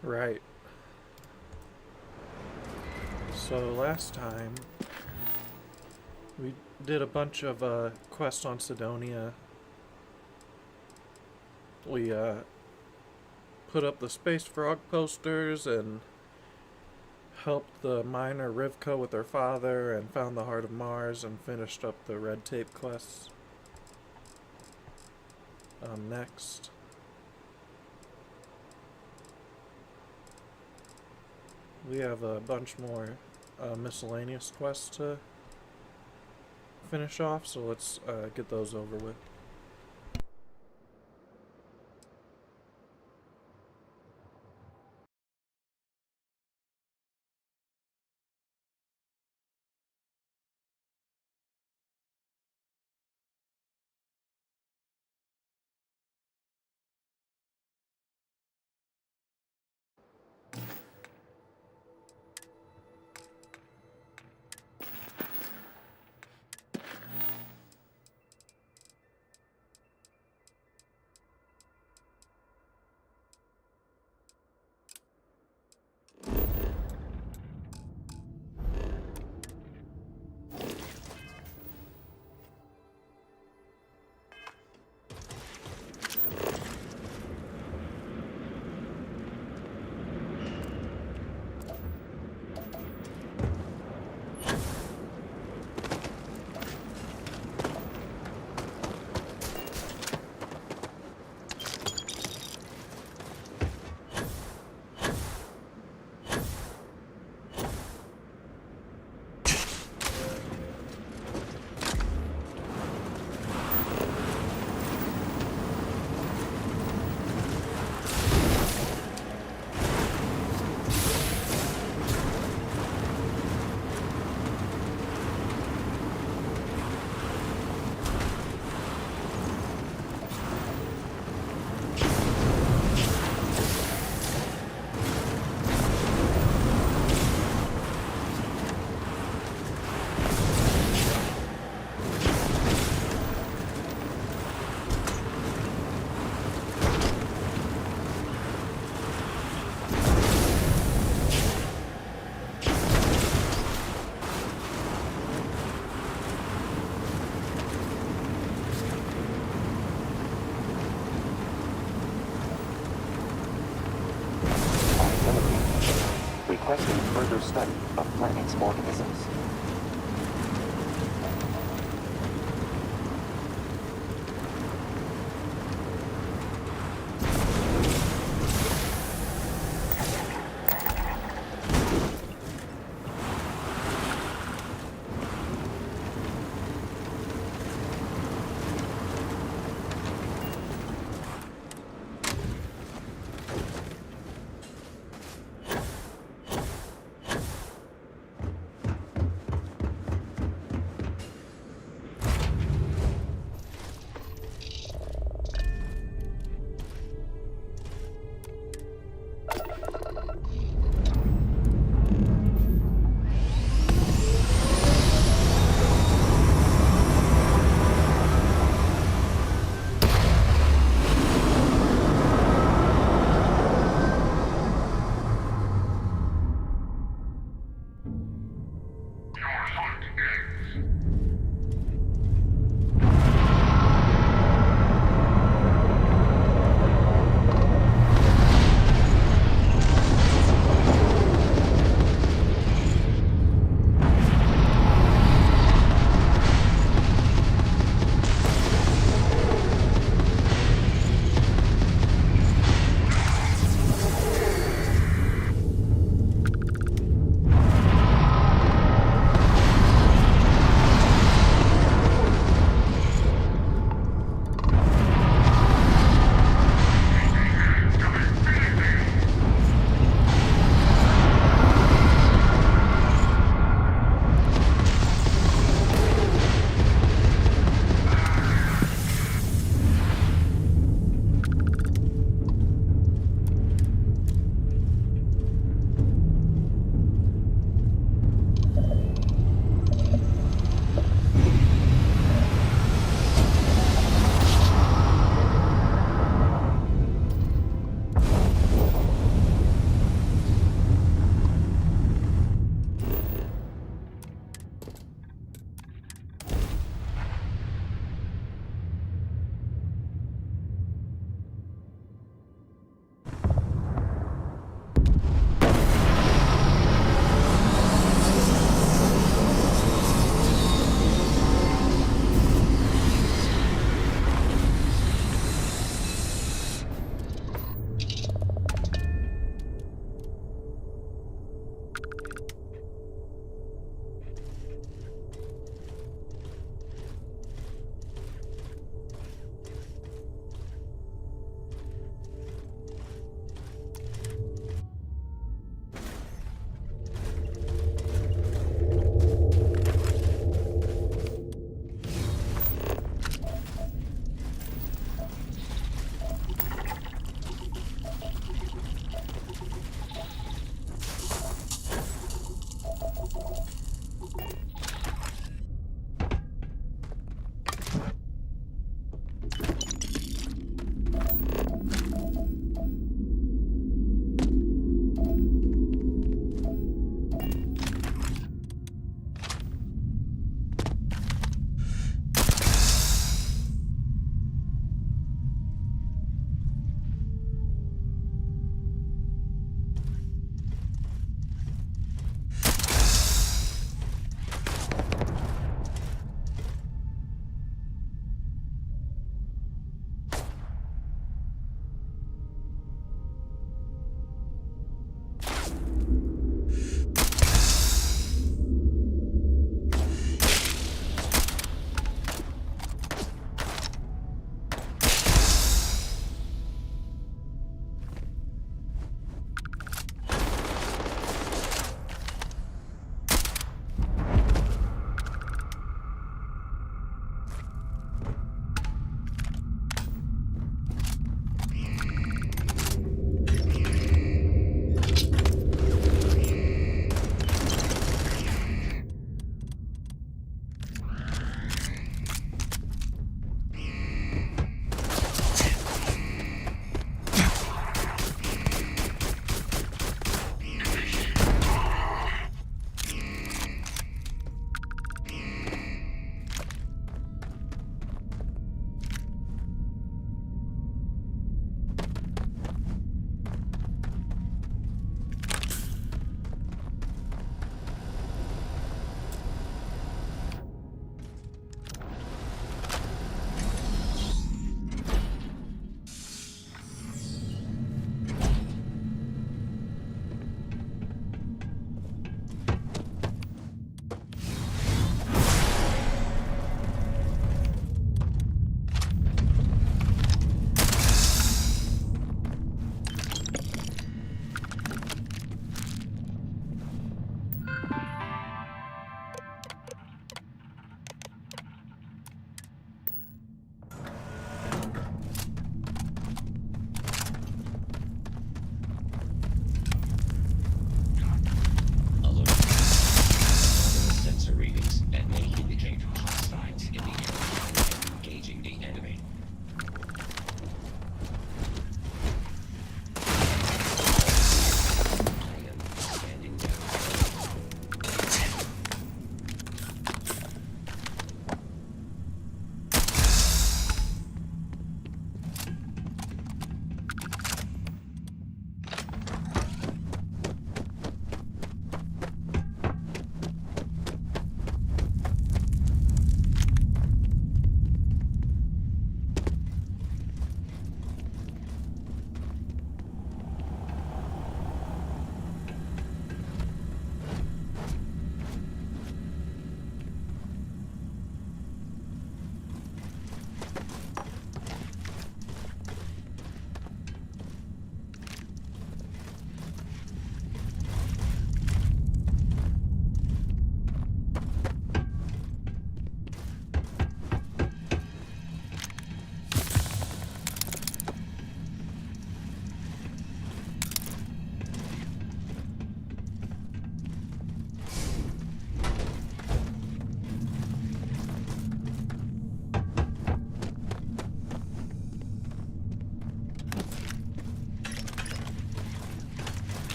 Right. So last time we did a bunch of quests on Sidonia. We put up the Space Frog posters and helped the miner Rivka with her father and found the Heart of Mars and finished up the red tape quests. Next, we have a bunch more miscellaneous quests to finish off, so let's get those over with. Requesting further study of planet's organisms.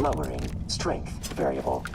Lowering strength variable.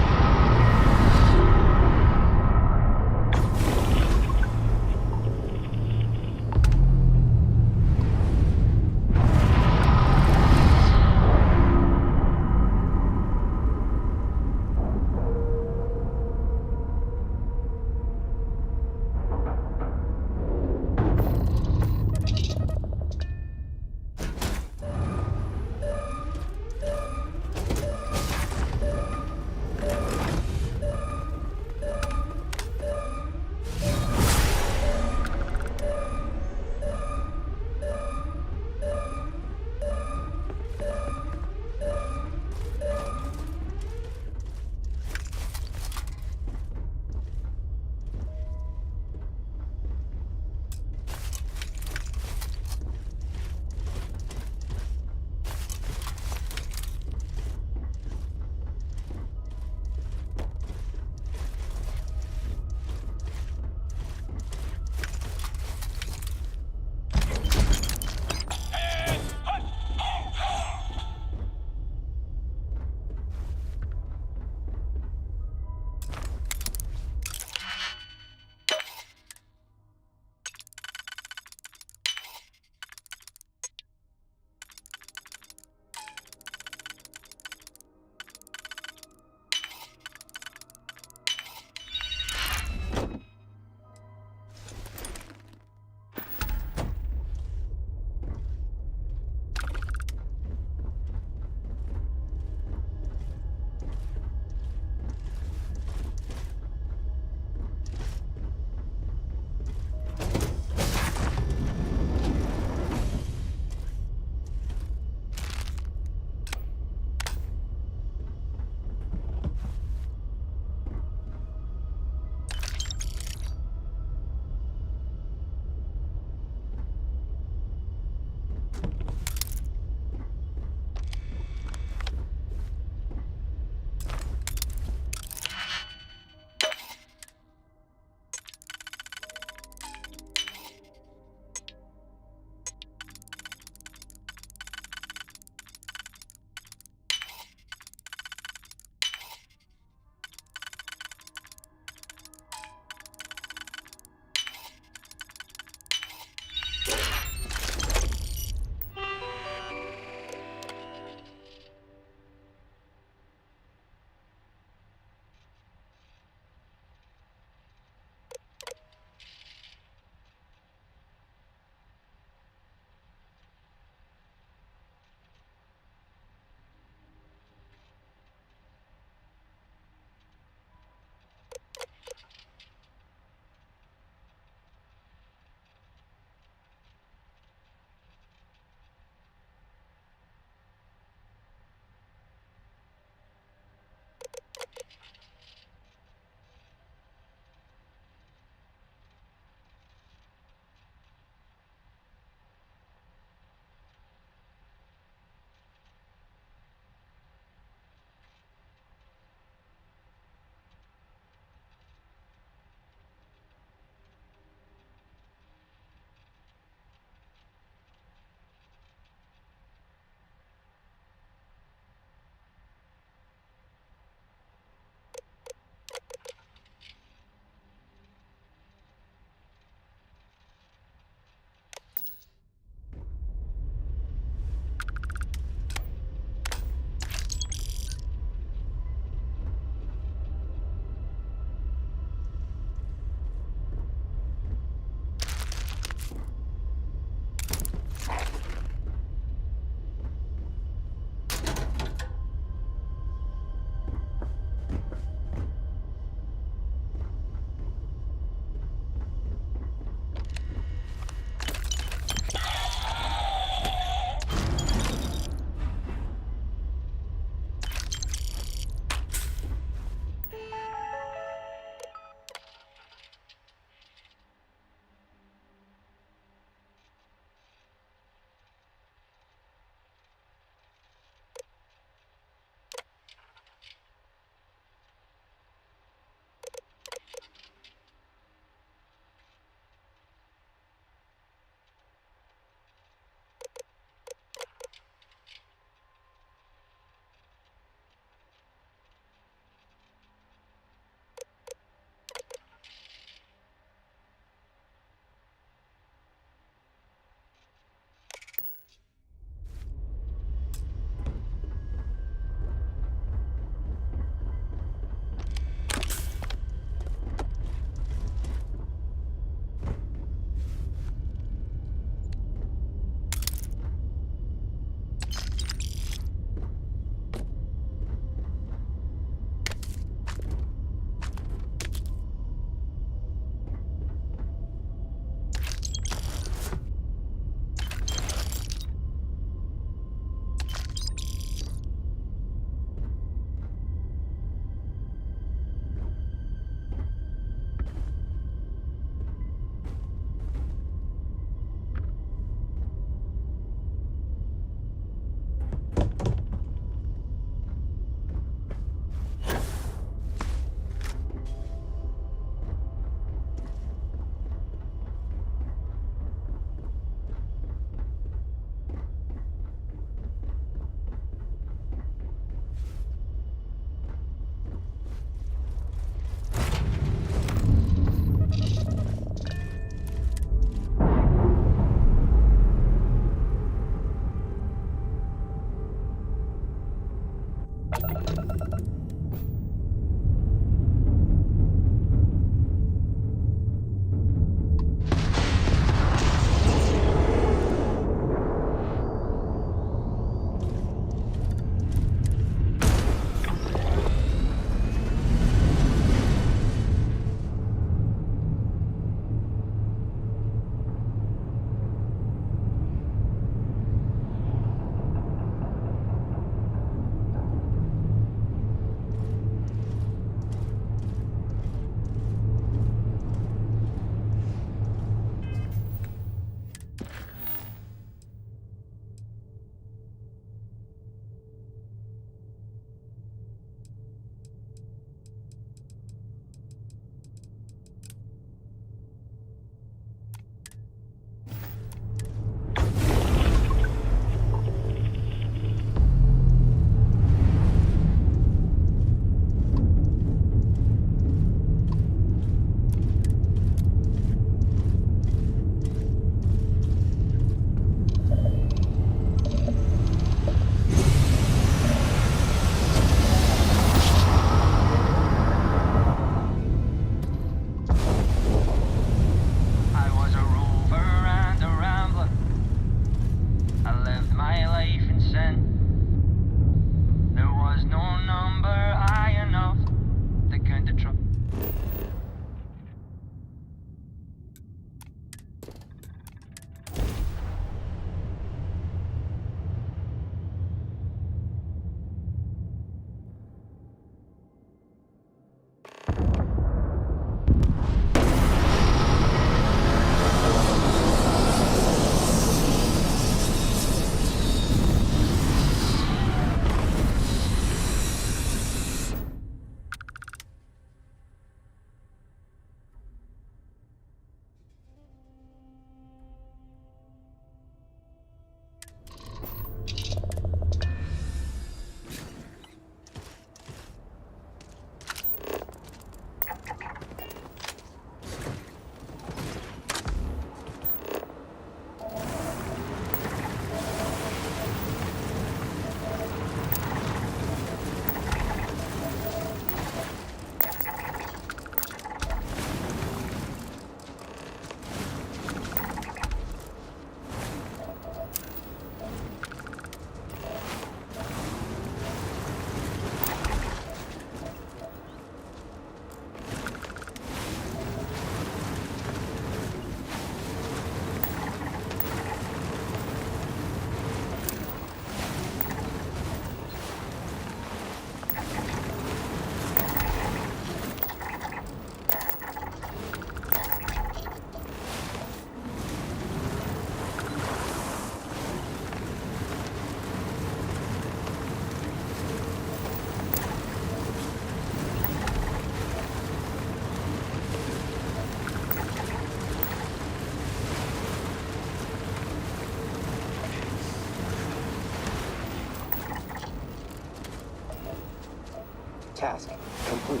Task complete.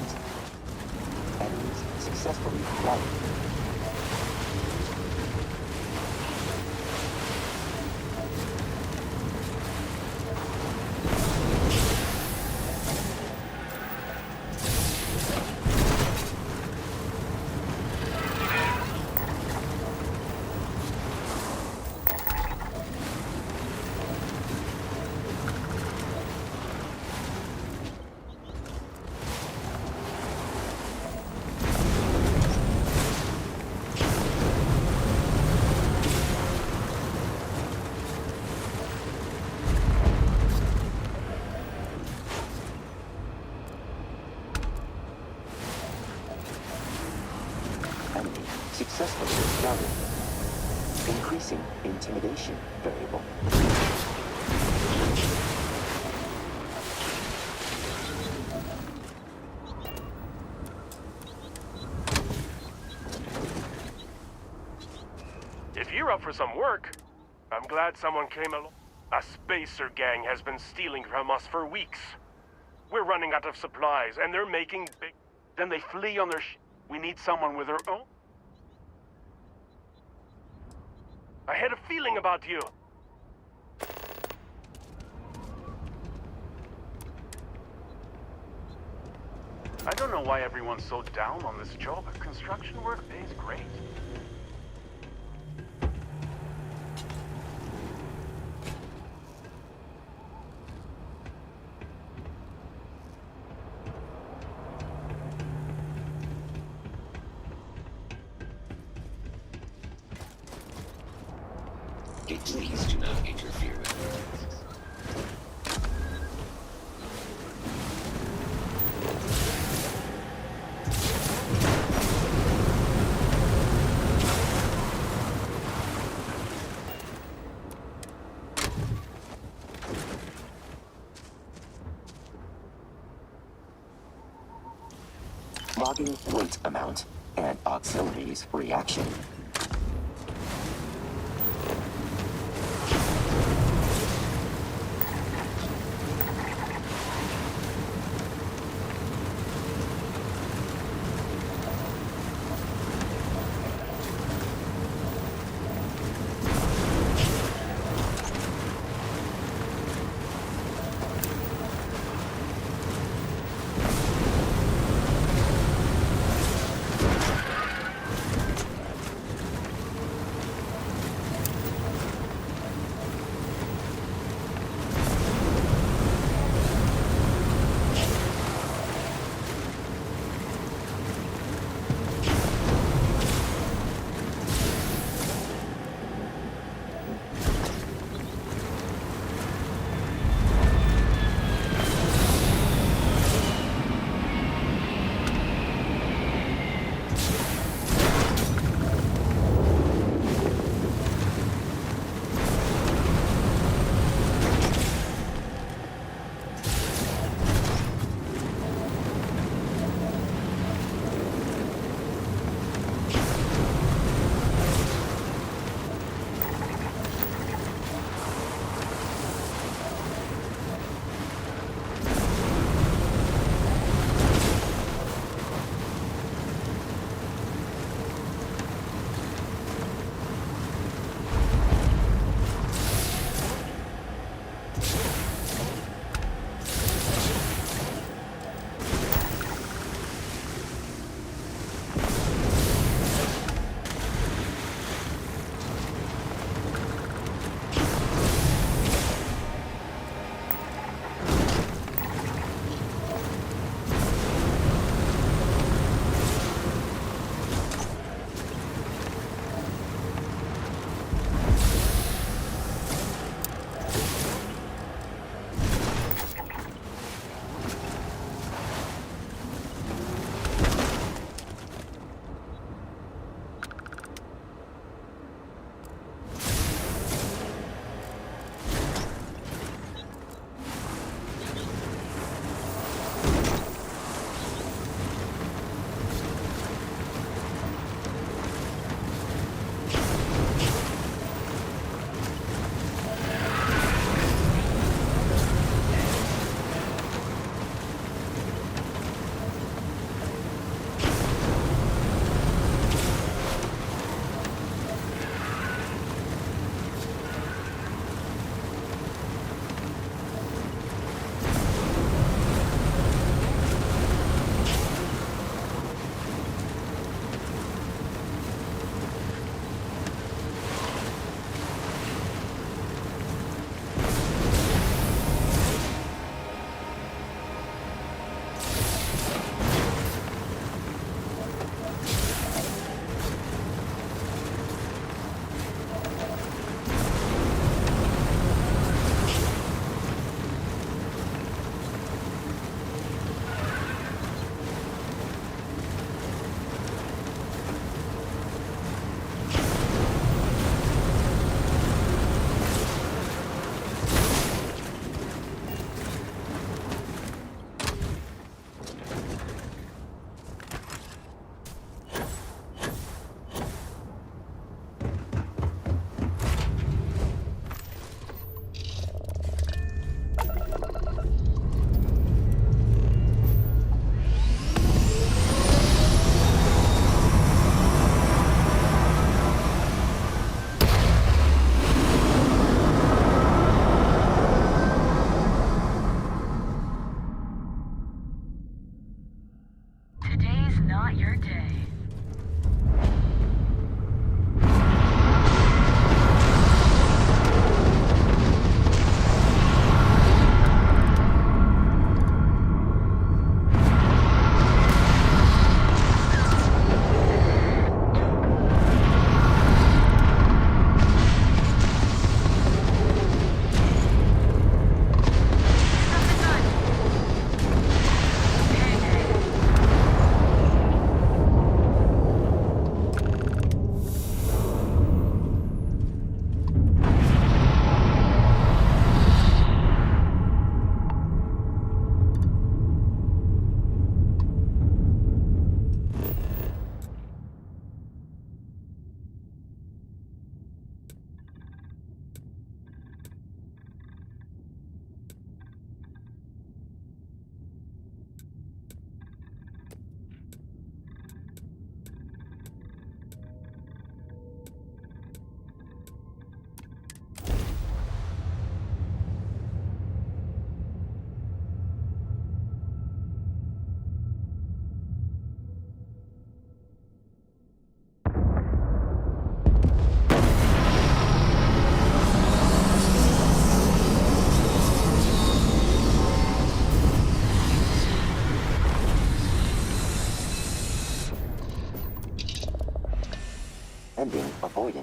Enemies successfully routed. Enemy successfully routed. Increasing intimidation variable. If you're up for some work, I'm glad someone came along. A spacer gang has been stealing from us for weeks. We're running out of supplies, and they're making big... Then they flee on their We need someone with their own... I had a feeling about you. I don't know why everyone's so down on this job. Construction work pays great. Please do not interfere with me. Logging weight amount and auxiliaries reaction.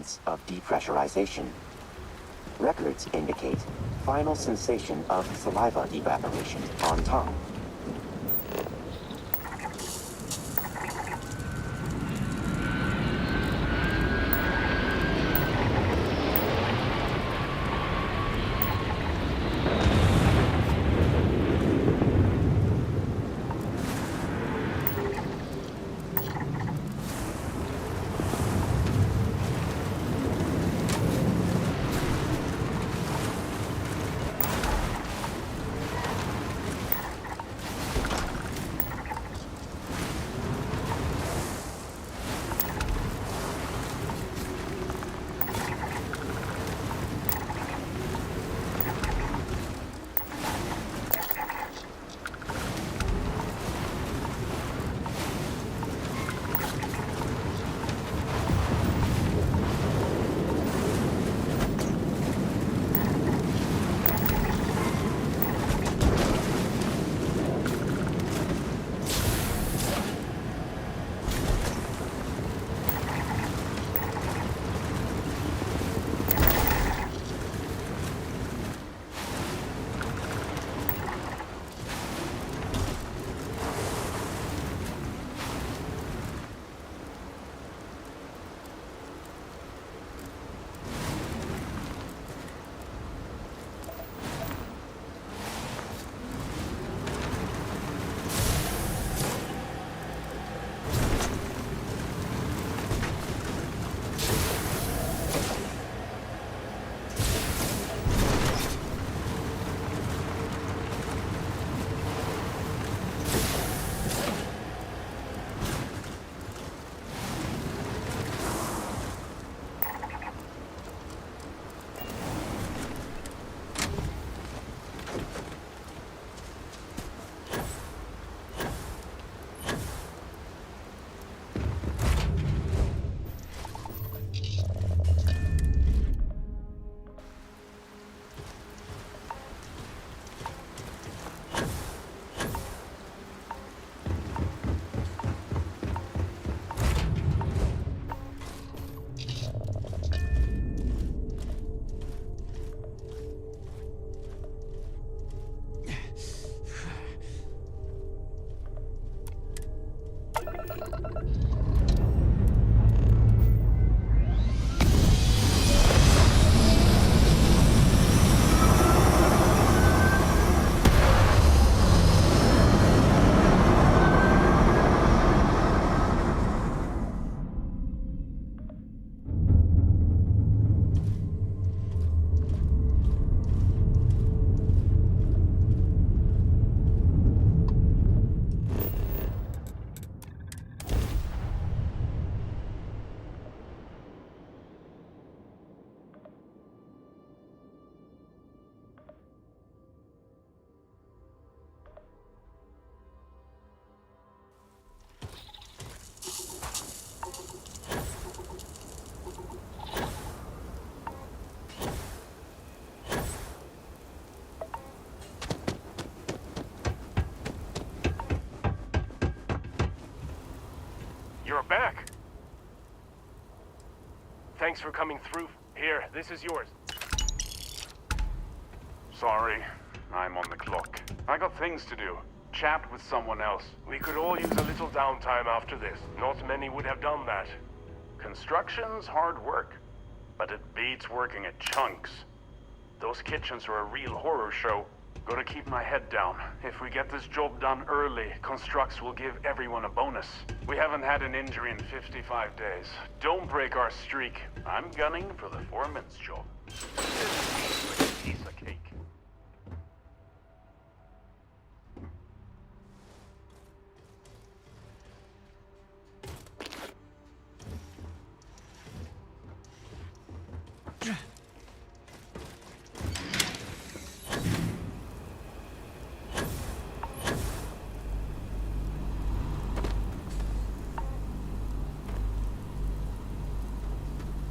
signs of depressurization. Records indicate final sensation of saliva evaporation on tongue. You're back. Thanks for coming through. Here, this is yours. Sorry, I'm on the clock. I got things to do. Chat with someone else. We could all use a little downtime after this. Not many would have done that. Construction's hard work, but it beats working at chunks. Those kitchens are a real horror show. Gotta keep my head down. If we get this job done early, Constructs will give everyone a bonus. We haven't had an injury in 55 days. Don't break our streak. I'm gunning for the foreman's job. This is a piece of cake.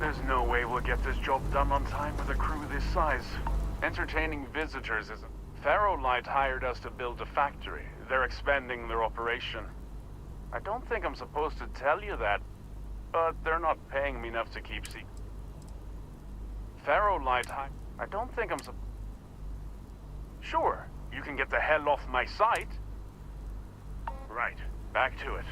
There's no way we'll get this job done on time with a crew this size. Entertaining visitors isn't... Ferrolight hired us to build a factory. They're expanding their operation. I don't think I'm supposed to tell you that, but they're not paying me enough to keep secret. Ferrolite I don't think Sure, you can get the hell off my site. Right, back to it.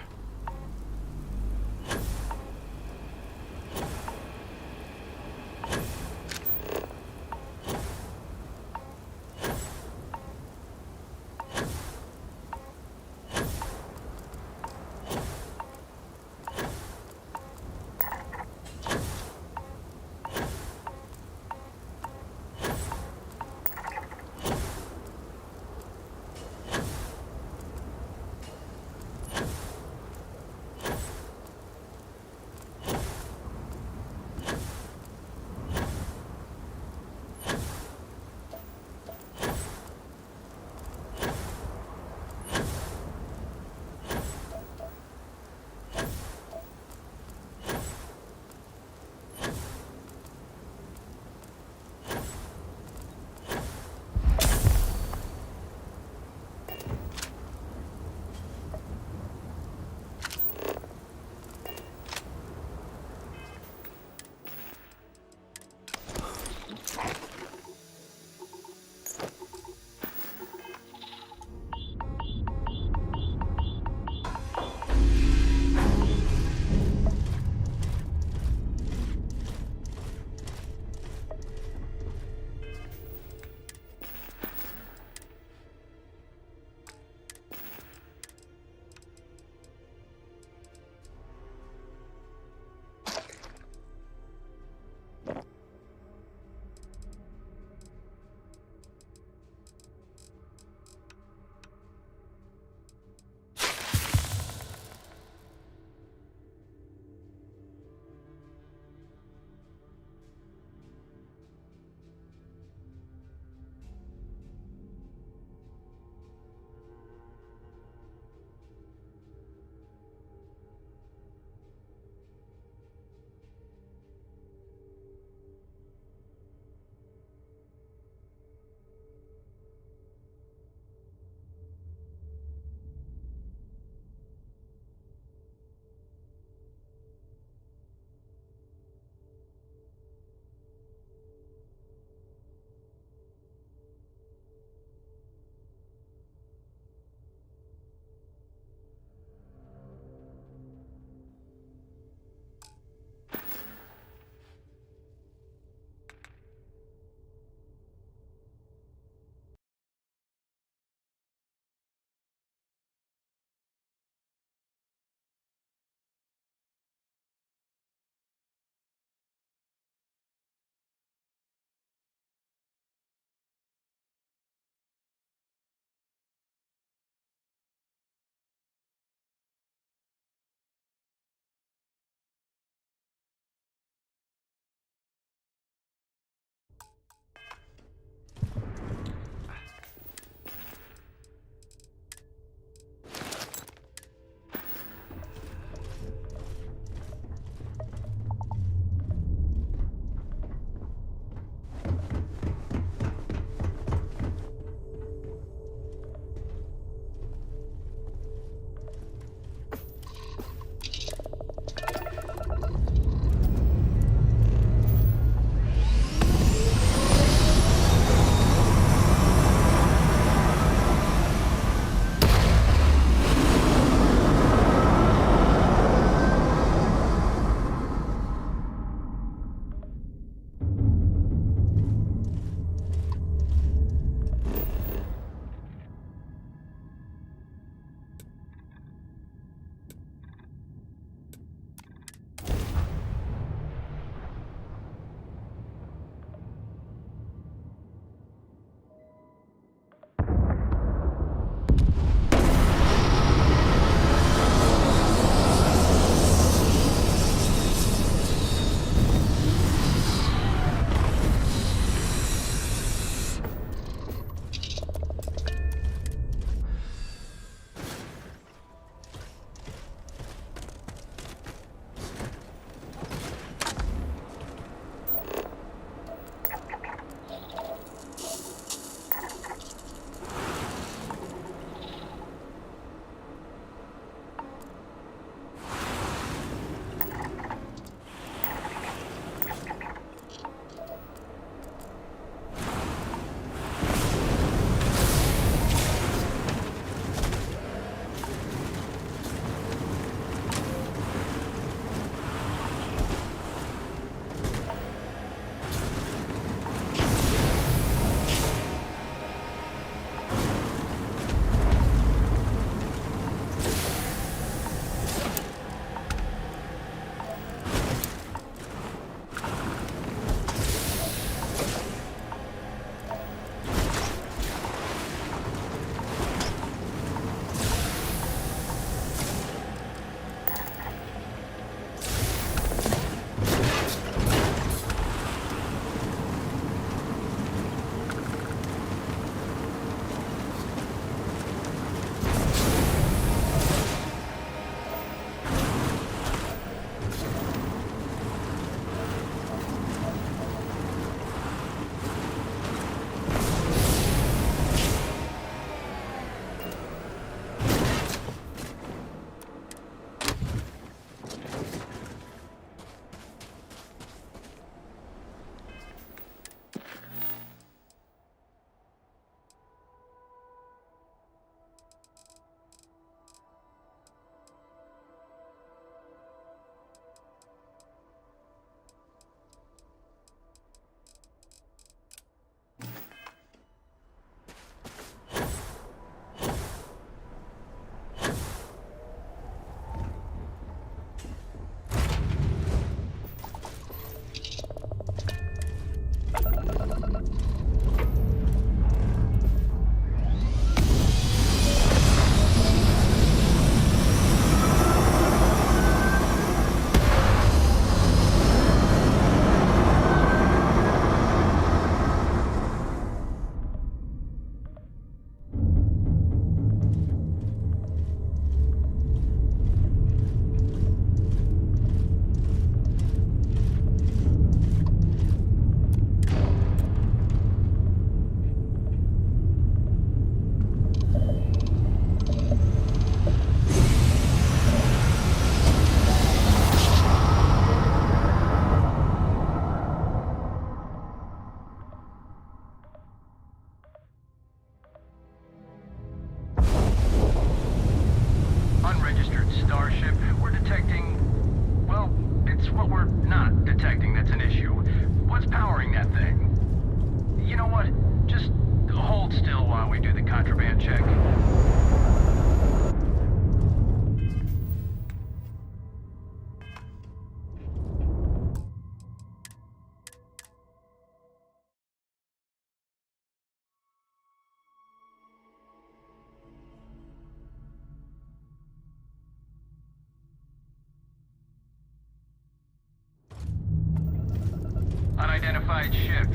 unidentified ship.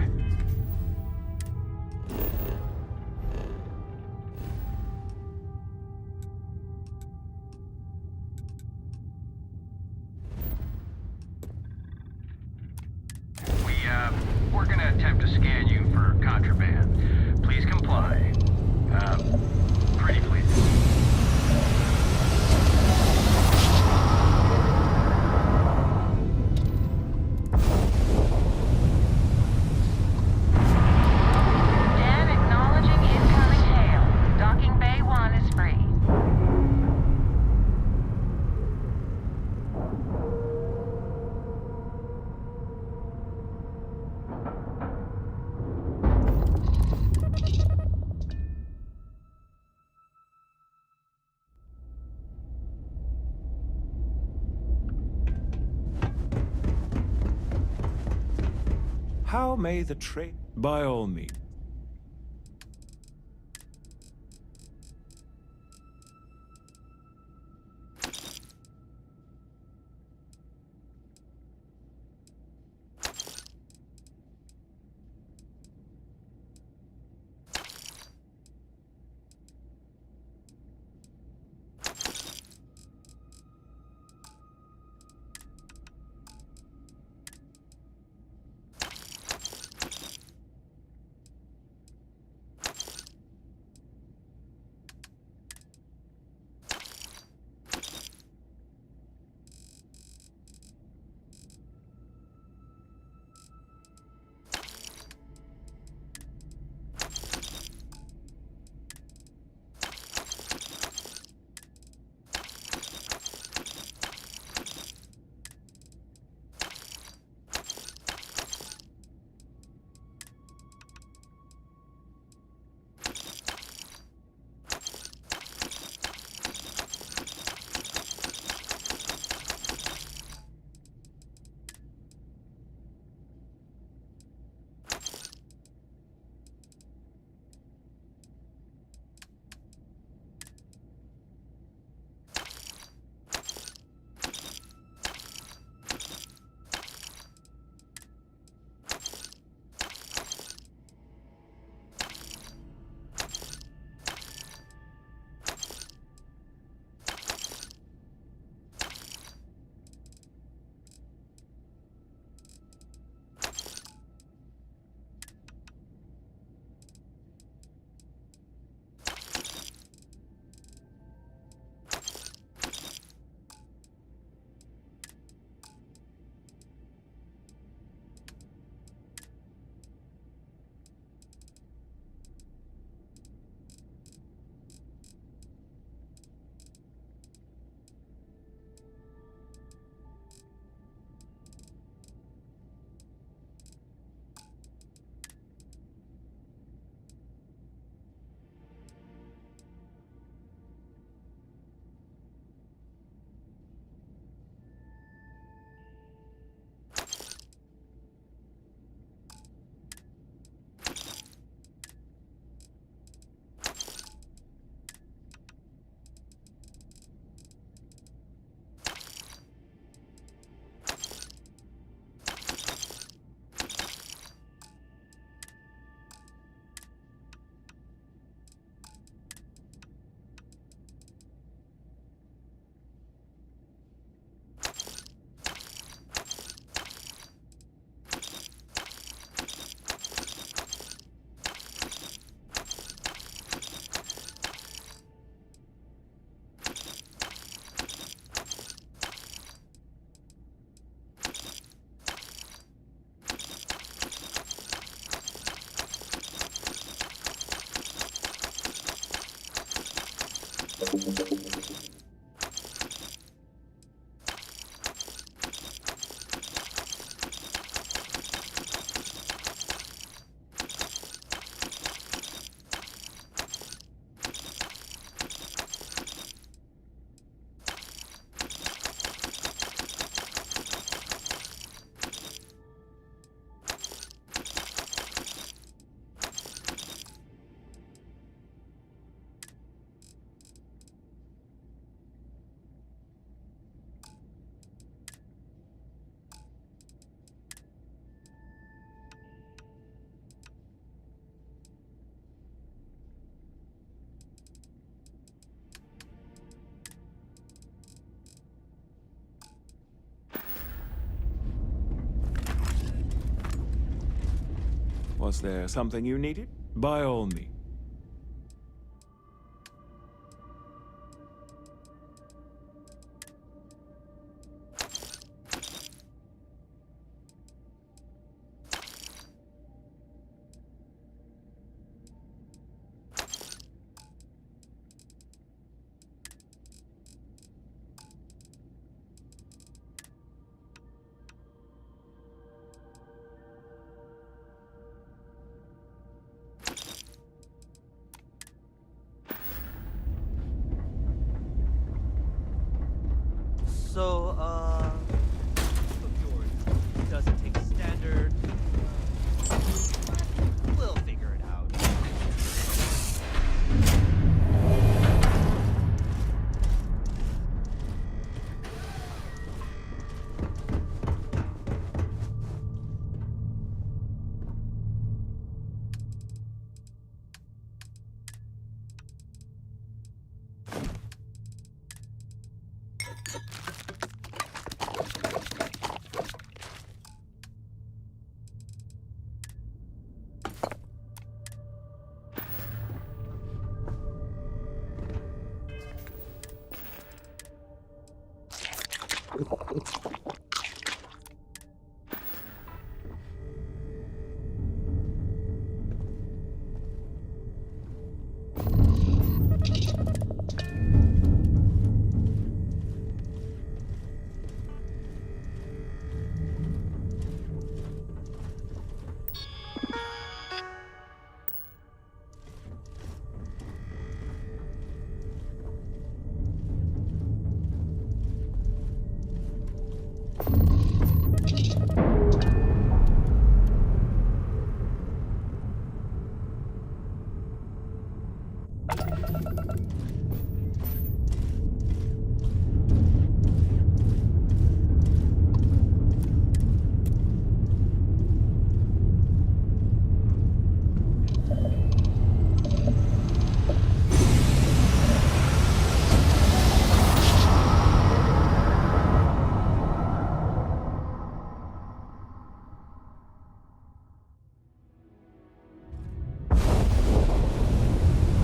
We're gonna attempt to scan you for contraband. Please comply. Pretty please. Dan acknowledging incoming hail. Docking Bay 1 is free. How may the trade? By all means. Was there something you needed? By all means. So, of yours, does it take standard? We'll figure it out.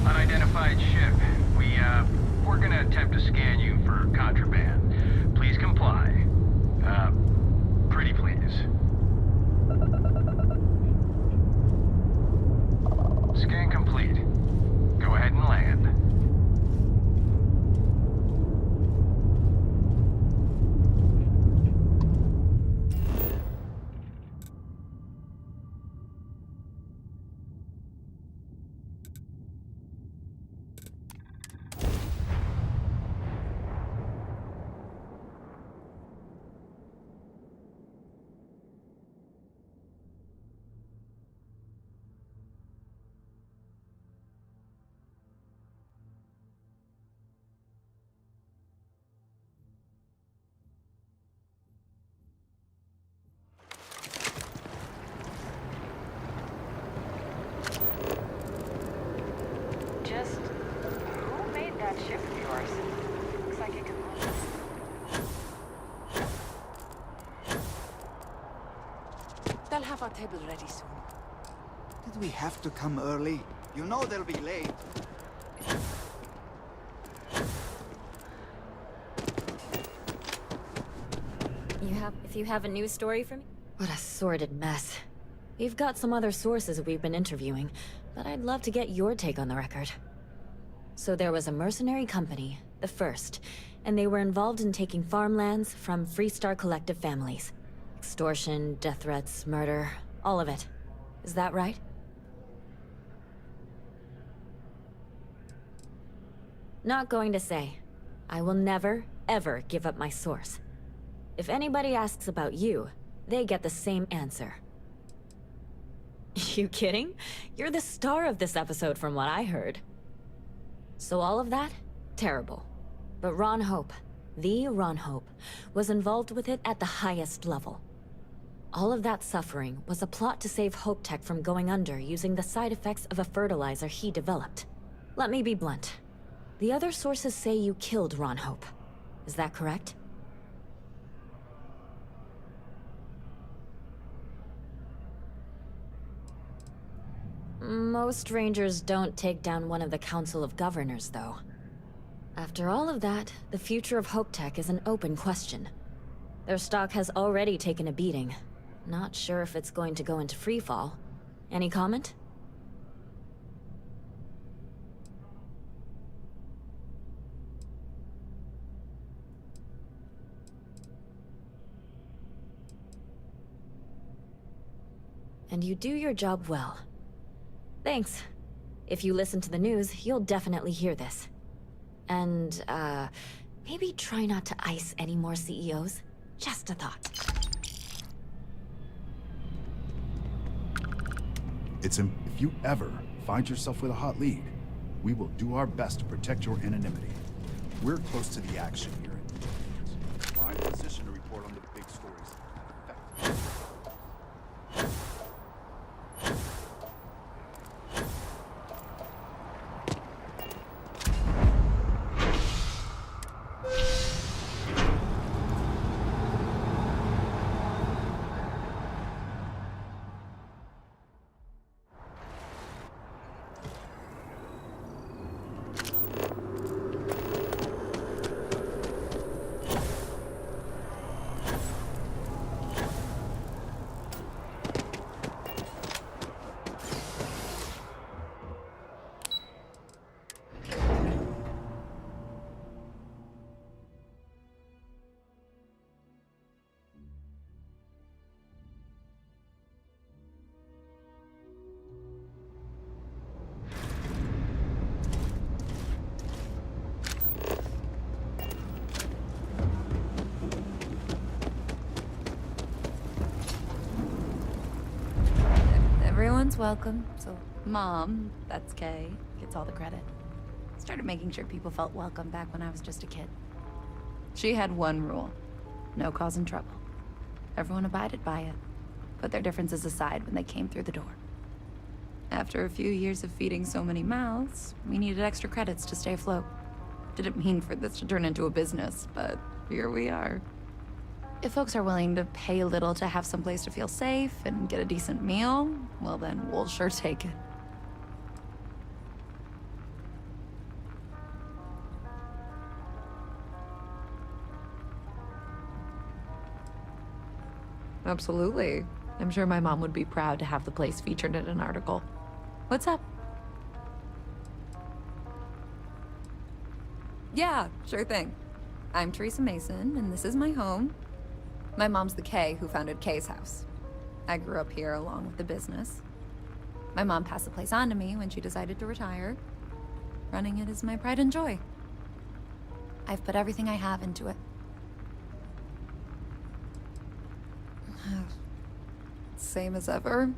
Unidentified ship. We're gonna attempt to scan you for contraband. Please comply. Pretty please. Scan complete. Go ahead and land. Just who made that ship of yours? Looks like it could move. They'll have our table ready soon. Did we have to come early? You know they'll be late. If you have a news story for me? What a sordid mess. We've got some other sources we've been interviewing, but I'd love to get your take on the record. So there was a mercenary company, the First, and they were involved in taking farmlands from Freestar Collective families. Extortion, death threats, murder, all of it. Is that right? Not going to say. I will never, ever give up my source. If anybody asks about you, they get the same answer. You kidding? You're the star of this episode from what I heard. So all of that? Terrible. But Ron Hope, the Ron Hope, was involved with it at the highest level. All of that suffering was a plot to save Hope Tech from going under using the side effects of a fertilizer he developed. Let me be blunt. The other sources say you killed Ron Hope. Is that correct? Most rangers don't take down one of the Council of Governors, though. After all of that, the future of Hope Tech is an open question. Their stock has already taken a beating. Not sure if it's going to go into freefall. Any comment? And you do your job well. Thanks. If you listen to the news, you'll definitely hear this. And, maybe try not to ice any more CEOs. Just a thought. If you ever find yourself with a hot lead, we will do our best to protect your anonymity. We're close to the action here. Prime position to report on the big stories. Everyone's welcome, so Mom, that's Kay, gets all the credit. Started making sure people felt welcome back when I was just a kid. She had one rule: no causing trouble. Everyone abided by it, put their differences aside when they came through the door. After a few years of feeding so many mouths, we needed extra credits to stay afloat. Didn't mean for this to turn into a business, but here we are. If folks are willing to pay a little to have someplace to feel safe and get a decent meal, well then, we'll sure take it. Absolutely. I'm sure my mom would be proud to have the place featured in an article. What's up? Yeah, sure thing. I'm Teresa Mason, and this is my home. My mom's the Kay who founded Kay's house. I grew up here along with the business. My mom passed the place on to me when she decided to retire. Running it is my pride and joy. I've put everything I have into it. Same as ever.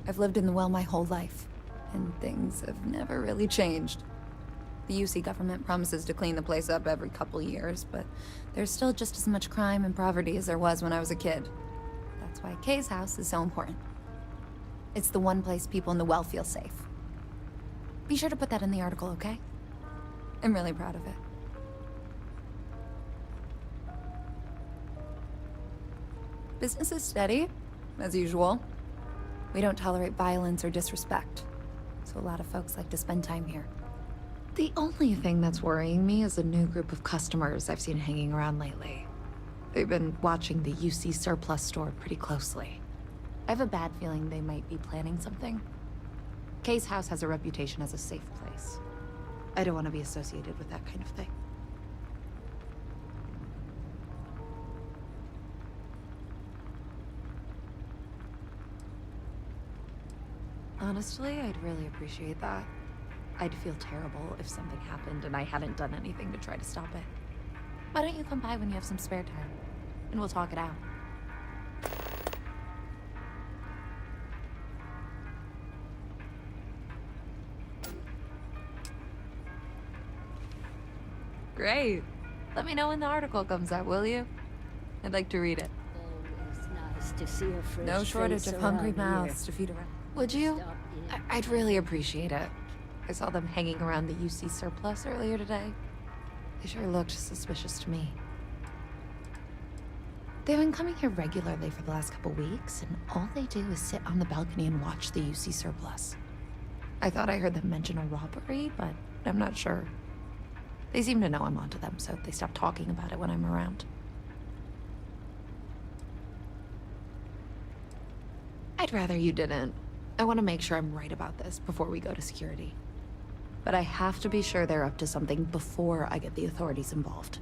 I've lived in the well my whole life, and things have never really changed. The UC government promises to clean the place up every couple years, but there's still just as much crime and poverty as there was when I was a kid. That's why Kay's house is so important. It's the one place people in the well feel safe. Be sure to put that in the article, okay? I'm really proud of it. Business is steady, as usual. We don't tolerate violence or disrespect, so a lot of folks like to spend time here. The only thing that's worrying me is a new group of customers I've seen hanging around lately. They've been watching the UC surplus store pretty closely. I have a bad feeling they might be planning something. Kay's house has a reputation as a safe place. I don't want to be associated with that kind of thing. Honestly, I'd really appreciate that. I'd feel terrible if something happened and I hadn't done anything to try to stop it. Why don't you come by when you have some spare time, and we'll talk it out. Great. Let me know when the article comes out, will you? I'd like to read it. Always nice to see a fresh No shortage face of hungry around mouths here. to feed around. Would you? I'd really appreciate it. I saw them hanging around the UC surplus earlier today. They sure looked suspicious to me. They've been coming here regularly for the last couple weeks, and all they do is sit on the balcony and watch the UC surplus. I thought I heard them mention a robbery, but I'm not sure. They seem to know I'm onto them, so they stop talking about it when I'm around. I'd rather you didn't. I want to make sure I'm right about this before we go to security. But I have to be sure they're up to something before I get the authorities involved.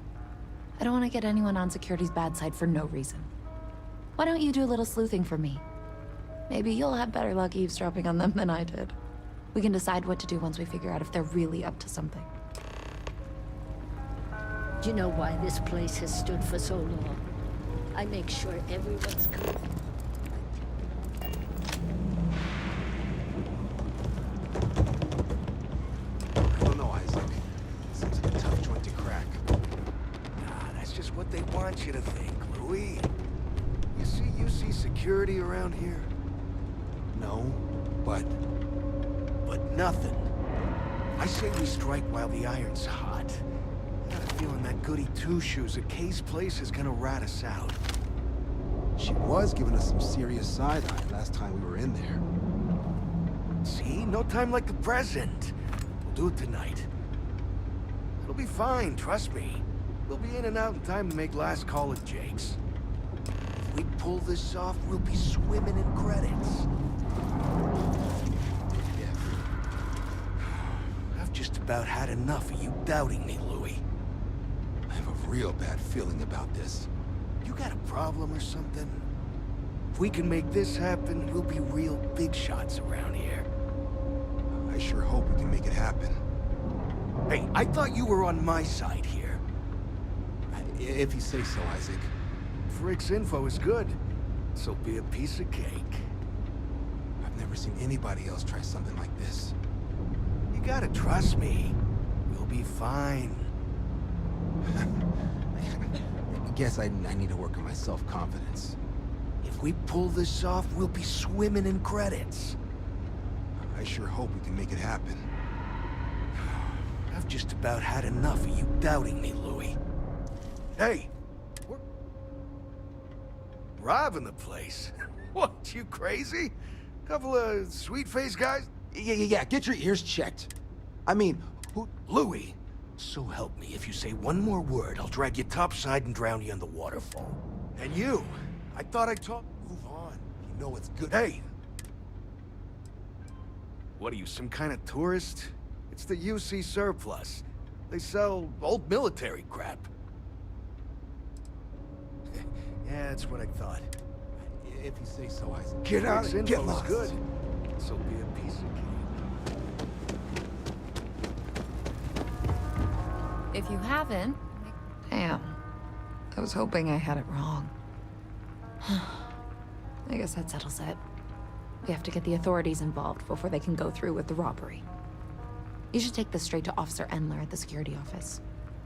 I don't want to get anyone on security's bad side for no reason. Why don't you do a little sleuthing for me? Maybe you'll have better luck eavesdropping on them than I did. We can decide what to do once we figure out if they're really up to something. Do you know why this place has stood for so long? I make sure everyone's covered. I don't know, Isaac. Seems like a tough joint to crack. Nah, that's just what they want you to think, Louis. You see security around here? No, but nothing. I say we strike while the iron's hot. I got a feeling that goody two-shoes at Kay's place is gonna rat us out. She was giving us some serious side-eye last time we were in there. See? No time like the present. We'll do it tonight. It'll be fine, trust me. We'll be in and out in time to make last call at Jake's. If we pull this off, we'll be swimming in credits. I've just about had enough of you doubting me, Louis. I have a real bad feeling about this. You got a problem or something? If we can make this happen, we'll be real big shots around here. I sure hope we can make it happen. Hey, I thought you were on my side here. If you say so, Isaac. Frick's info is good, so be a piece of cake. I've never seen anybody else try something like this. You gotta trust me. We'll be fine. I guess I need to work on my self-confidence. If we pull this off, we'll be swimming in credits. I sure hope we can make it happen. I've just about had enough of you doubting me, Louis. Hey! We're robbing the place. What, you crazy? Couple of sweet-faced guys? Yeah, get your ears checked. I mean, who... Louis, so help me, if you say one more word, I'll drag you topside and drown you in the waterfall. And you, I thought I told... Move on. You know it's good... Hey! What are you, some kind of tourist? It's the UC surplus. They sell old military crap. Yeah, that's what I thought. If you say so, Isaac. Get out and get lost. Good. So be a piece of cake. If you haven't... Damn. I was hoping I had it wrong. I guess that settles it. We have to get the authorities involved before they can go through with the robbery. You should take this straight to Officer Endler at the security office.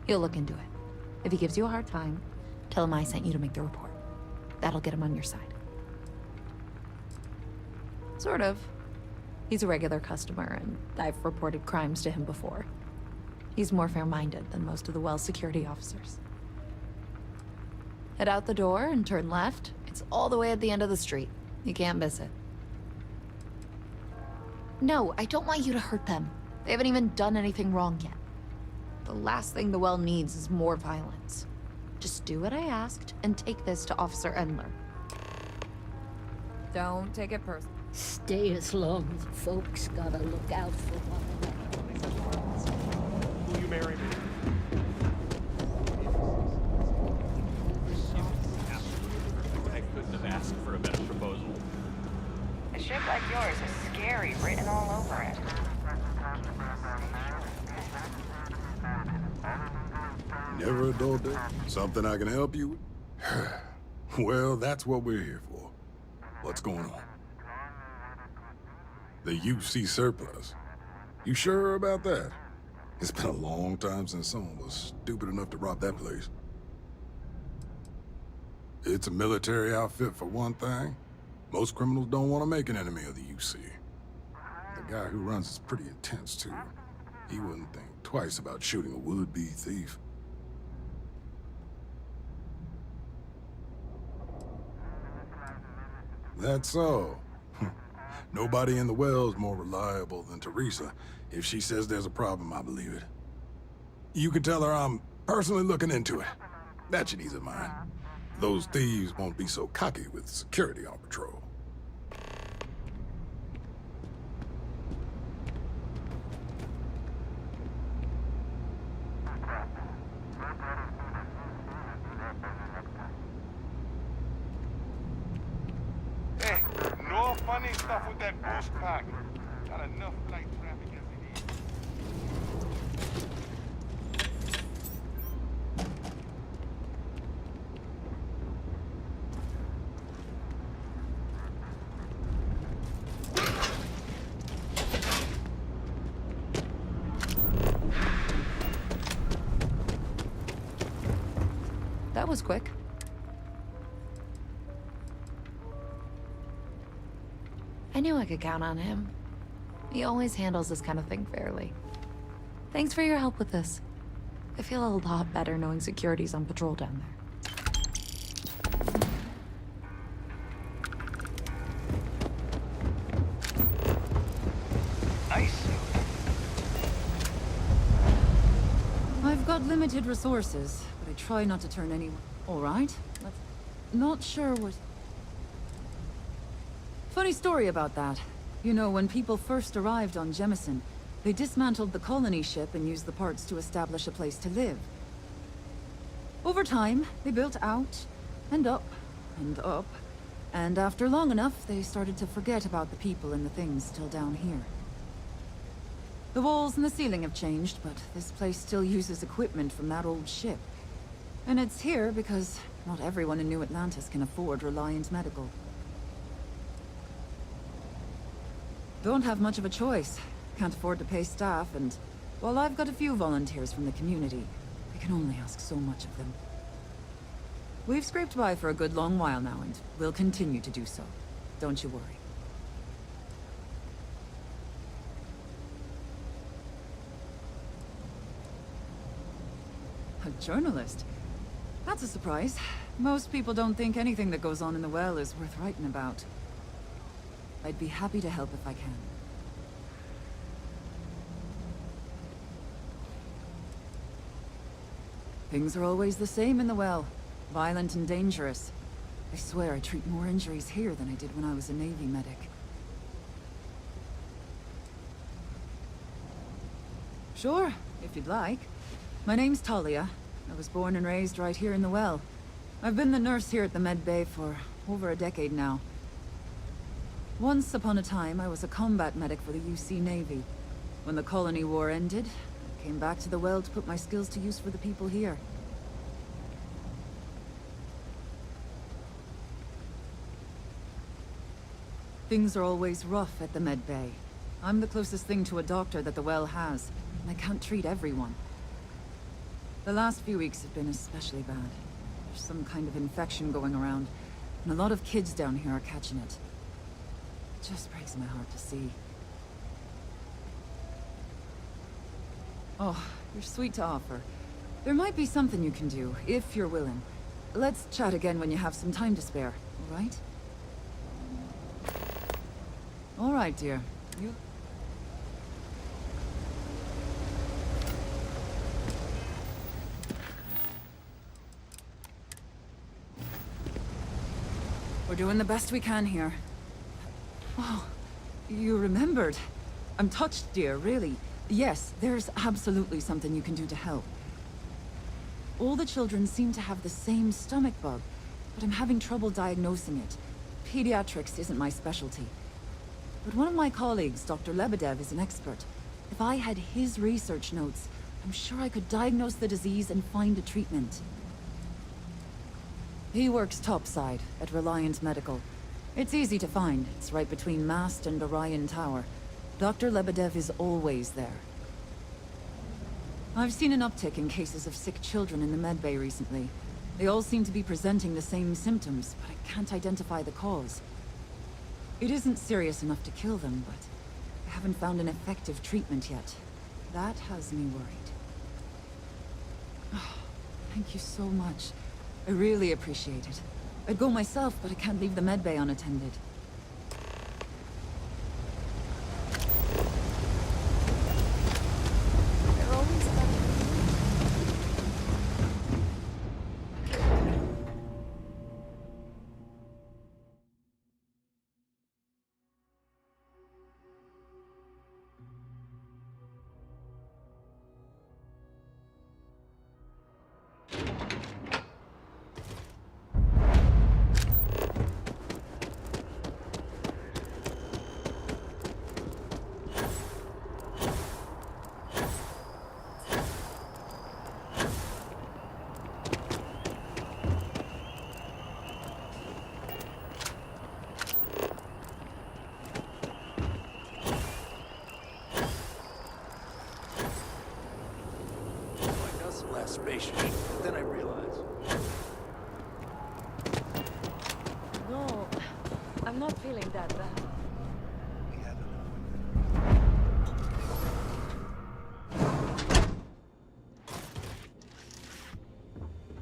He'll look into it. If he gives you a hard time, tell him I sent you to make the report. That'll get him on your side. Sort of. He's a regular customer, and I've reported crimes to him before. He's more fair-minded than most of the Wells security officers. Head out the door and turn left. It's all the way at the end of the street. You can't miss it. No, I don't want you to hurt them. They haven't even done anything wrong yet. The last thing the Well needs is more violence. Just do what I asked and take this to Officer Endler. Don't take it personally. Stay as long as folks gotta look out for one another. Will you marry me? I couldn't have asked for a better proposal. A ship like yours is scary written all over it. Never a dull day? Something I can help you with? Well, that's what we're here for. What's going on? The UC surplus. You sure about that? It's been a long time since someone was stupid enough to rob that place. It's a military outfit for one thing. Most criminals don't want to make an enemy of the UC. The guy who runs is pretty intense, too. He wouldn't think twice about shooting a would-be thief. That's so. Nobody in the well's more reliable than Teresa. If she says there's a problem, I believe it. You can tell her I'm personally looking into it. That should ease her mind. Those thieves won't be so cocky with security on patrol. Hey, no funny stuff with that boost pack. Got enough light traffic as it is. That was quick. I knew I could count on him. He always handles this kind of thing fairly. Thanks for your help with this. I feel a lot better knowing security's on patrol down there. Nice. I've got limited resources, but I try not to turn anyone. All right. Not sure what. Funny story about that. You know, when people first arrived on Jemison, they dismantled the colony ship and used the parts to establish a place to live. Over time, they built out, and up, and up, and after long enough, they started to forget about the people and the things still down here. The walls and the ceiling have changed, but this place still uses equipment from that old ship. And it's here because not everyone in New Atlantis can afford Reliant Medical. Don't have much of a choice. Can't afford to pay staff, and while I've got a few volunteers from the community, I can only ask so much of them. We've scraped by for a good long while now, and we'll continue to do so. Don't you worry. A journalist? That's a surprise. Most people don't think anything that goes on in the well is worth writing about. I'd be happy to help if I can. Things are always the same in the well. Violent and dangerous. I swear I treat more injuries here than I did when I was a Navy medic. Sure, if you'd like. My name's Talia. I was born and raised right here in the well. I've been the nurse here at the med bay for over a decade now. Once upon a time, I was a combat medic for the UC Navy. When the colony war ended, I came back to the well to put my skills to use for the people here. Things are always rough at the med bay. I'm the closest thing to a doctor that the well has, and I can't treat everyone. The last few weeks have been especially bad. There's some kind of infection going around, and a lot of kids down here are catching it. It just breaks my heart to see. Oh, you're sweet to offer. There might be something you can do, if you're willing. Let's chat again when you have some time to spare, all right? All right, dear. You... We're doing the best we can here. Oh, you remembered. I'm touched, dear, really. Yes, there's absolutely something you can do to help. All the children seem to have the same stomach bug, but I'm having trouble diagnosing it. Pediatrics isn't my specialty. But one of my colleagues, Dr. Lebedev, is an expert. If I had his research notes, I'm sure I could diagnose the disease and find a treatment. He works topside at Reliant Medical. It's easy to find. It's right between Mast and Orion Tower. Dr. Lebedev is always there. I've seen an uptick in cases of sick children in the medbay recently. They all seem to be presenting the same symptoms, but I can't identify the cause. It isn't serious enough to kill them, but I haven't found an effective treatment yet. That has me worried. Oh, thank you so much. I really appreciate it. I'd go myself, but I can't leave the medbay unattended. spaceship, but then I realized... No, I'm not feeling that bad.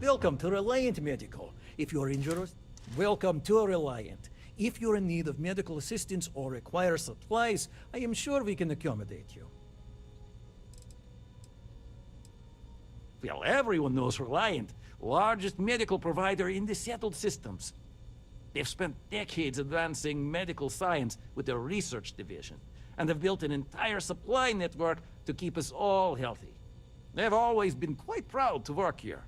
Welcome to Reliant Medical. If you're injured, welcome to Reliant. If you're in need of medical assistance or require supplies, I am sure we can accommodate you. Well, everyone knows Reliant, largest medical provider in the settled systems. They've spent decades advancing medical science with their research division, and have built an entire supply network to keep us all healthy. They've always been quite proud to work here.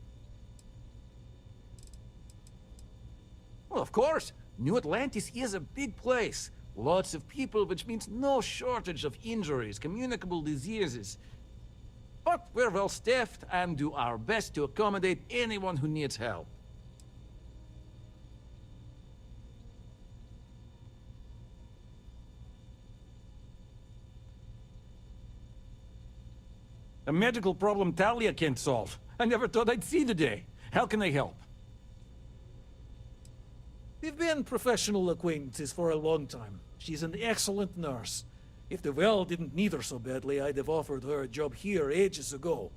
Well, of course, New Atlantis is a big place. Lots of people, which means no shortage of injuries, communicable diseases. But we're well staffed and do our best to accommodate anyone who needs help. A medical problem Talia can't solve. I never thought I'd see the day. How can I help? We've been professional acquaintances for a long time. She's an excellent nurse. If the well didn't need her so badly, I'd have offered her a job here ages ago.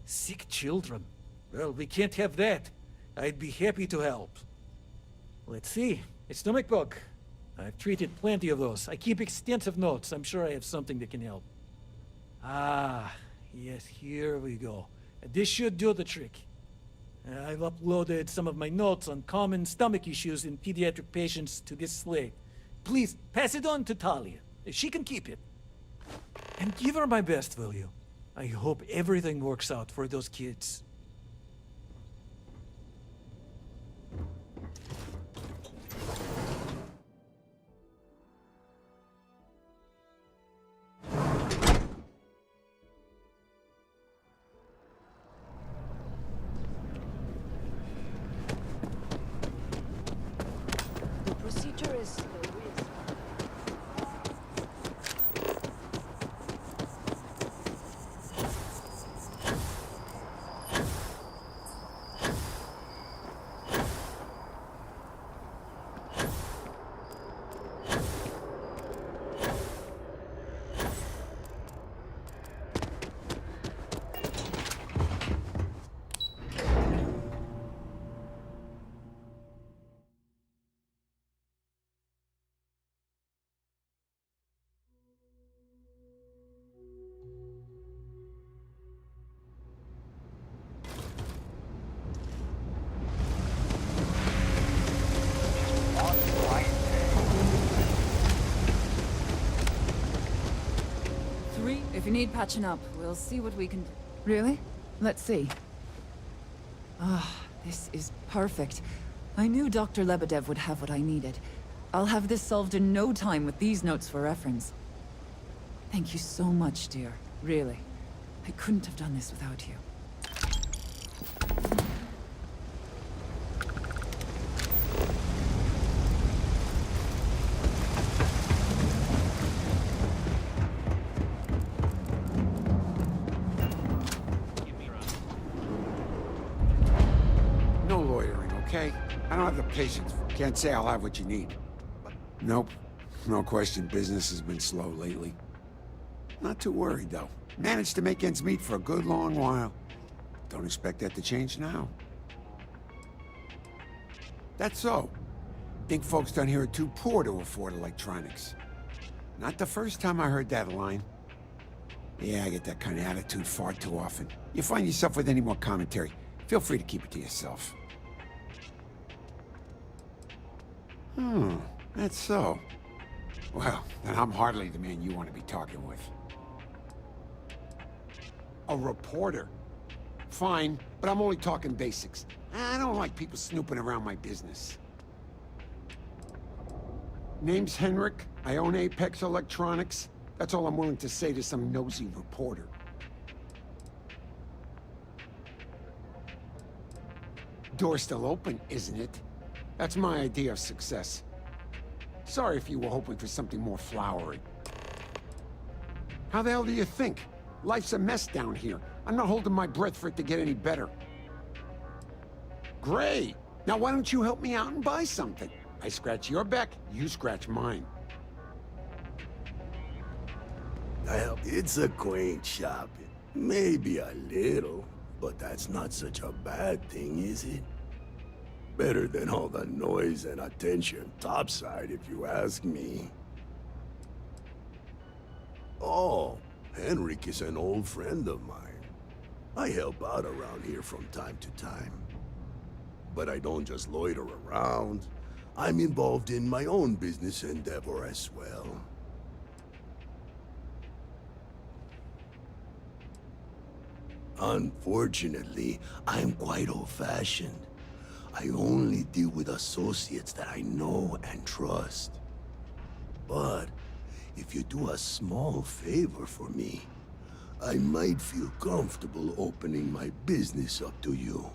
Sick children. Well, we can't have that. I'd be happy to help. Let's see. A stomach bug. I've treated plenty of those. I keep extensive notes. I'm sure I have something that can help. Ah, yes, here we go. This should do the trick. I've uploaded some of my notes on common stomach issues in pediatric patients to this slate. Please, pass it on to Talia. She can keep it. And give her my best, will you? I hope everything works out for those kids. The procedure is the risk. If you need patching up, we'll see what we can do. Really? Let's see. Ah, this is perfect. I knew Dr. Lebedev would have what I needed. I'll have this solved in no time with these notes for reference. Thank you so much, dear. Really. I couldn't have done this without you. No loitering, okay? I don't have the patience. Can't say I'll have what you need. Nope. No question, business has been slow lately. Not too worried, though. Managed to make ends meet for a good long while. Don't expect that to change now. That's so. Think folks down here are too poor to afford electronics. Not the first time I heard that line. Yeah, I get that kind of attitude far too often. You find yourself with any more commentary, feel free to keep it to yourself. That's so. Well, then I'm hardly the man you want to be talking with. A reporter. Fine, but I'm only talking basics. I don't like people snooping around my business. Name's Henrik. I own Apex Electronics. That's all I'm willing to say to some nosy reporter. Door's still open, isn't it? That's my idea of success. Sorry if you were hoping for something more flowery. How the hell do you think? Life's a mess down here. I'm not holding my breath for it to get any better. Great! Now why don't you help me out and buy something? I scratch your back, you scratch mine. Well, it's a quaint shop. Maybe a little, but that's not such a bad thing, is it? Better than all the noise and attention topside, if you ask me. Oh, Henrik is an old friend of mine. I help out around here from time to time. But I don't just loiter around. I'm involved in my own business endeavor as well. Unfortunately, I'm quite old-fashioned. I only deal with associates that I know and trust. But if you do a small favor for me, I might feel comfortable opening my business up to you.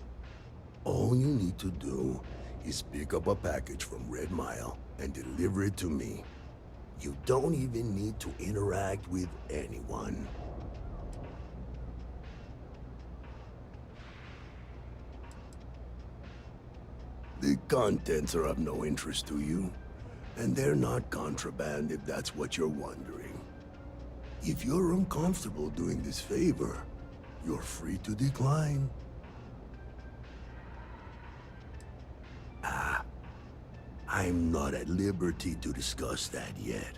All you need to do is pick up a package from Red Mile and deliver it to me. You don't even need to interact with anyone. The contents are of no interest to you, and they're not contraband if that's what you're wondering. If you're uncomfortable doing this favor, you're free to decline. I'm not at liberty to discuss that yet,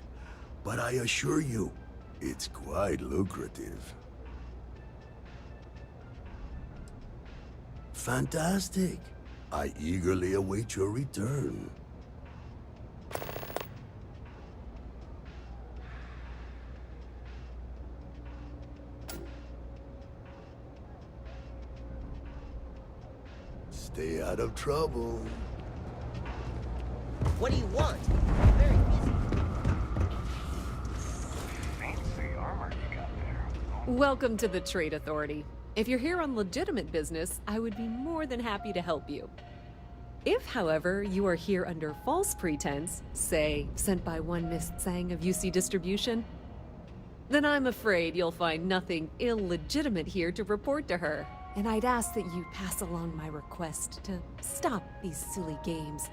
but I assure you, it's quite lucrative. Fantastic. I eagerly await your return. Stay out of trouble. What do you want? I'm very busy. Fancy armor you got there. Welcome to the Trade Authority. If you're here on legitimate business, I would be more than happy to help you. If, however, you are here under false pretense, say, sent by one Miss Tsang of UC Distribution, then I'm afraid you'll find nothing illegitimate here to report to her, and I'd ask that you pass along my request to stop these silly games.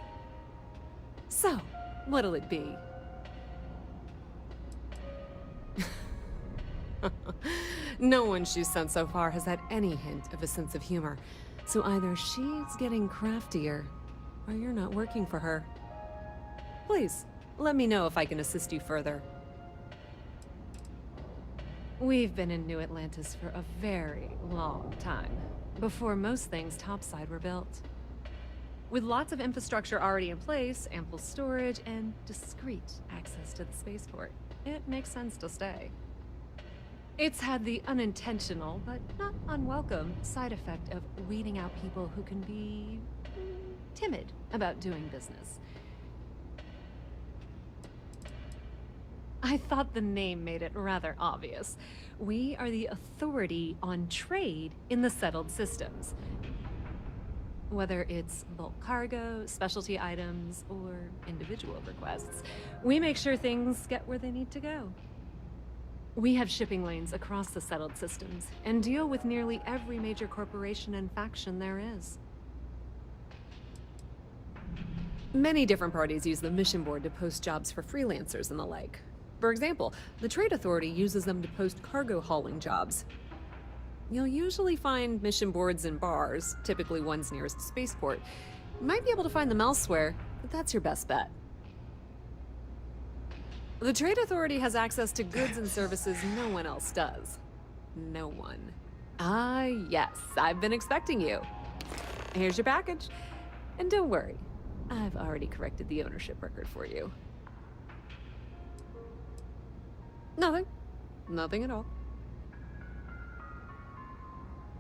So, what'll it be? No one she's sent so far has had any hint of a sense of humor, so either she's getting craftier, or you're not working for her. Please, let me know if I can assist you further. We've been in New Atlantis for a very long time, before most things topside were built. With lots of infrastructure already in place, ample storage, and discreet access to the spaceport, it makes sense to stay. It's had the unintentional, but not unwelcome, side effect of weeding out people who can be timid about doing business. I thought the name made it rather obvious. We are the authority on trade in the settled systems. Whether it's bulk cargo, specialty items, or individual requests, we make sure things get where they need to go. We have shipping lanes across the settled systems, and deal with nearly every major corporation and faction there is. Many different parties use the mission board to post jobs for freelancers and the like. For example, the Trade Authority uses them to post cargo hauling jobs. You'll usually find mission boards in bars, typically ones nearest the spaceport. You might be able to find them elsewhere, but that's your best bet. The Trade Authority has access to goods and services no one else does. No one. Ah, yes, I've been expecting you. Here's your package. And don't worry, I've already corrected the ownership record for you. Nothing. Nothing at all.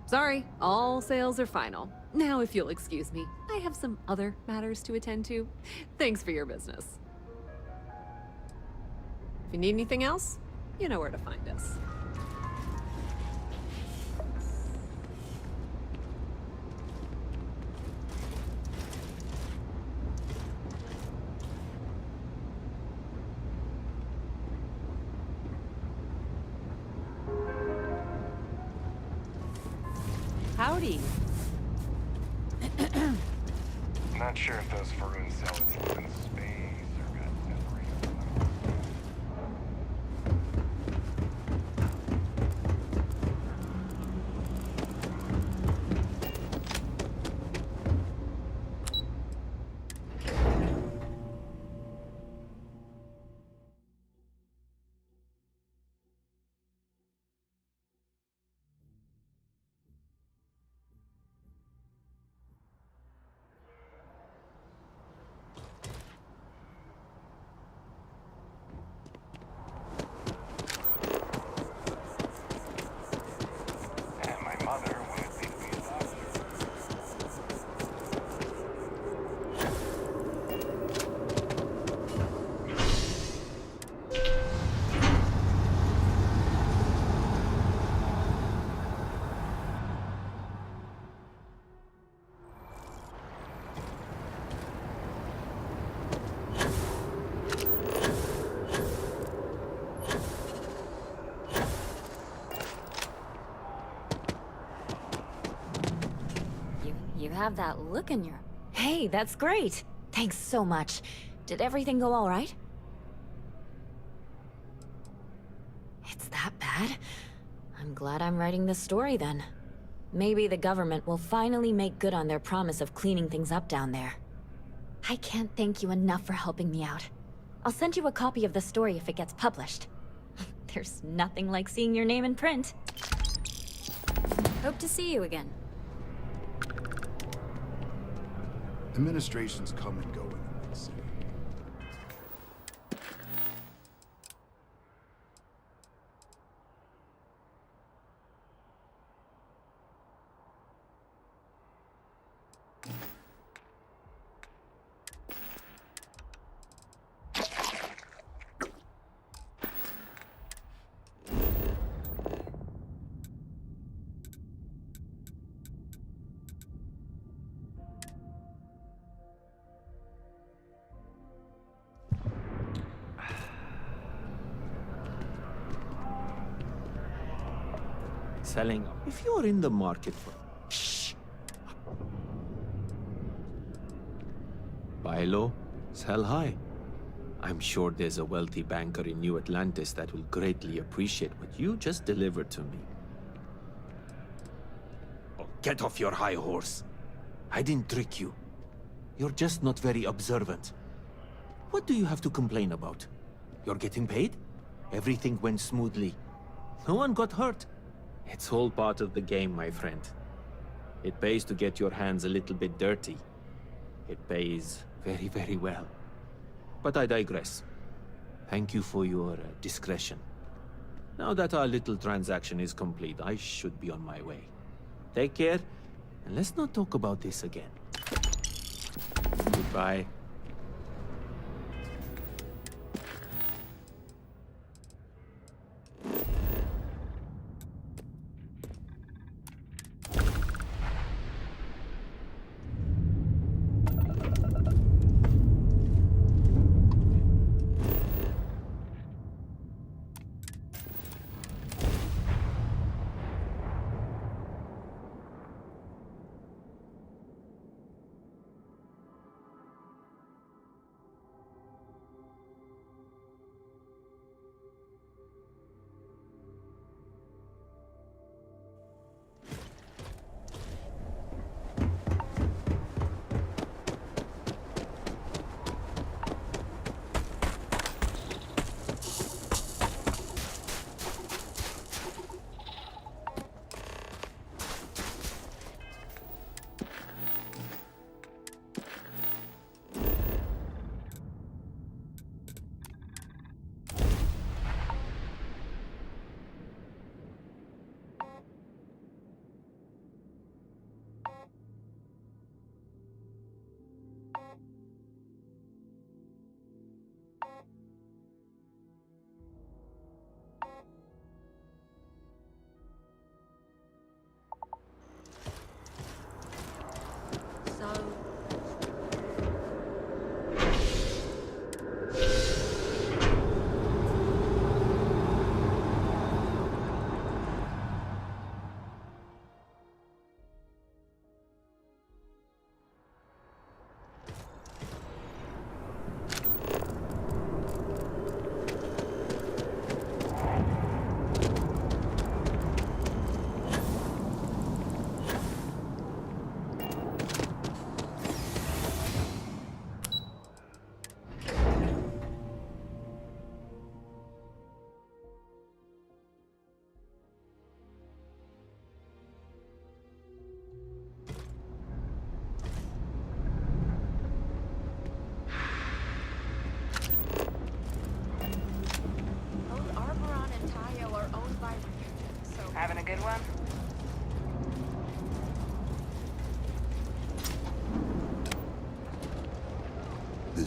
Sorry, all sales are final. Now, if you'll excuse me, I have some other matters to attend to. Thanks for your business. If you need anything else, you know where to find us. Howdy. Not sure if those Faroon cells live in space or got memory. You have that look in your... Hey, that's great! Thanks so much. Did everything go all right? It's that bad? I'm glad I'm writing this story then. Maybe the government will finally make good on their promise of cleaning things up down there. I can't thank you enough for helping me out. I'll send you a copy of the story if it gets published. There's nothing like seeing your name in print. Hope to see you again. Administrations come and go in the big city. Selling. If you're in the market for... Shh! Buy low, sell high. I'm sure there's a wealthy banker in New Atlantis that will greatly appreciate what you just delivered to me. Oh, get off your high horse. I didn't trick you. You're just not very observant. What do you have to complain about? You're getting paid? Everything went smoothly. No one got hurt. It's all part of the game, my friend. It pays to get your hands a little bit dirty. It pays very, very well. But I digress. Thank you for your discretion. Now that our little transaction is complete, I should be on my way. Take care, and let's not talk about this again. Goodbye.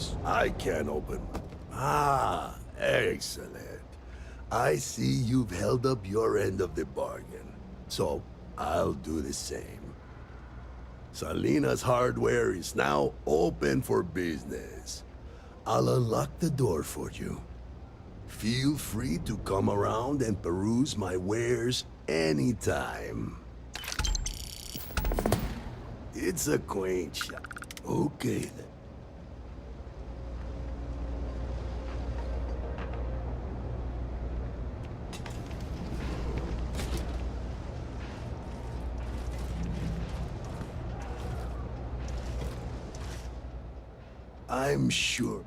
this, I can open. Ah, excellent. I see you've held up your end of the bargain. So, I'll do the same. Salina's Hardware is now open for business. I'll unlock the door for you. Feel free to come around and peruse my wares anytime. It's a quaint shop. Okay then. I'm sure.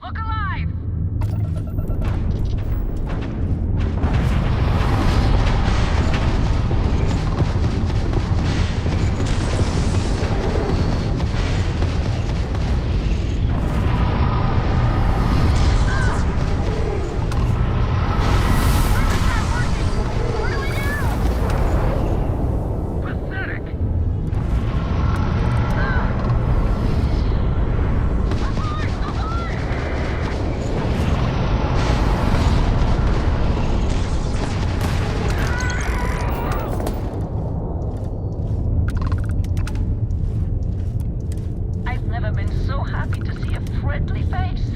Look alive! I've never been so happy to see a friendly face.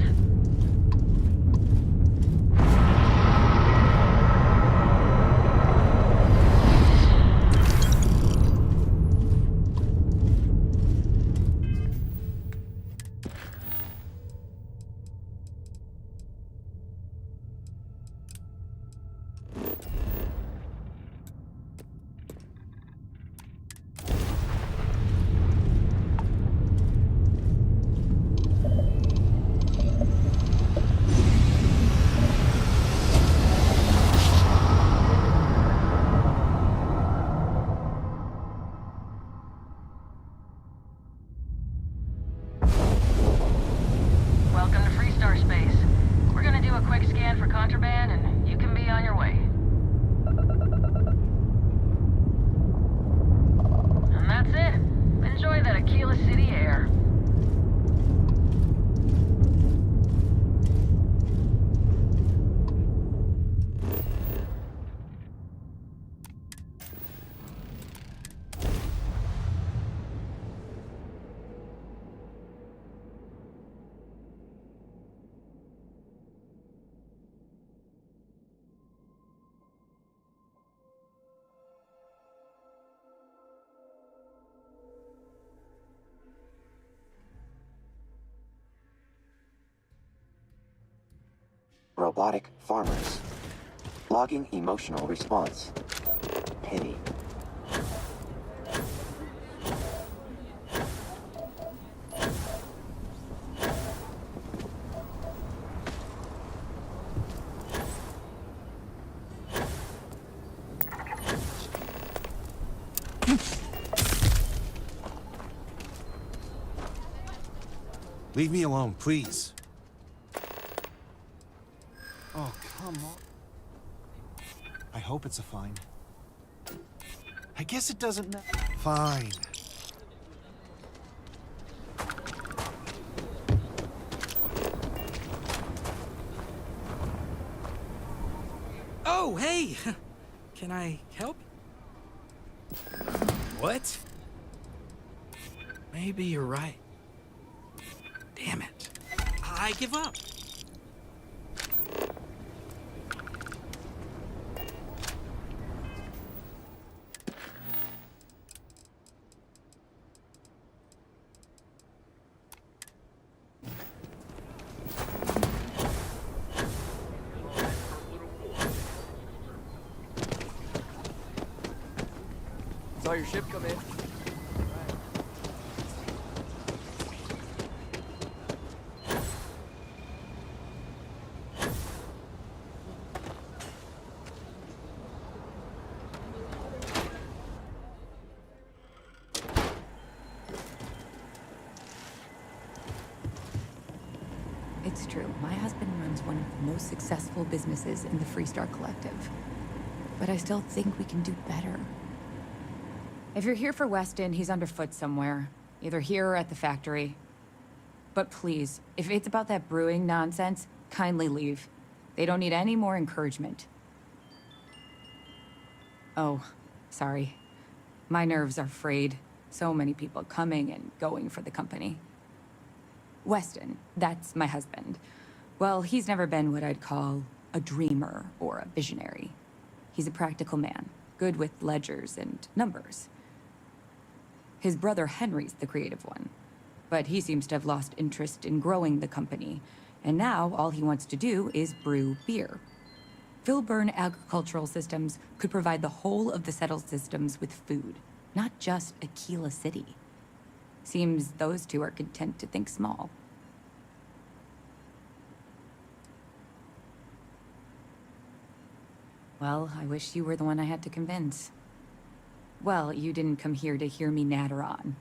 Welcome to Freestar Space. We're gonna do a quick scan for contraband, and you can be on your way. And that's it. Enjoy that Aquila City air. Robotic farmers. Logging emotional response. Pity. Leave me alone, please. Oh, come on. I hope it's a fine. I guess it doesn't matter. Fine. Oh, hey! Can I help? What? Maybe you're right. Damn it. I give up. Saw your ship come in. It's true. My husband runs one of the most successful businesses in the Freestar Collective. But I still think we can do better. If you're here for Weston, he's underfoot somewhere. Either here or at the factory. But please, if it's about that brewing nonsense, kindly leave. They don't need any more encouragement. Oh, sorry. My nerves are frayed. So many people coming and going for the company. Weston, that's my husband. Well, he's never been what I'd call a dreamer or a visionary. He's a practical man, good with ledgers and numbers. His brother Henry's the creative one, but he seems to have lost interest in growing the company, and now all he wants to do is brew beer. Filburn Agricultural Systems could provide the whole of the settled systems with food, not just Aquila City. Seems those two are content to think small. Well, I wish you were the one I had to convince. Well, you didn't come here to hear me natter on.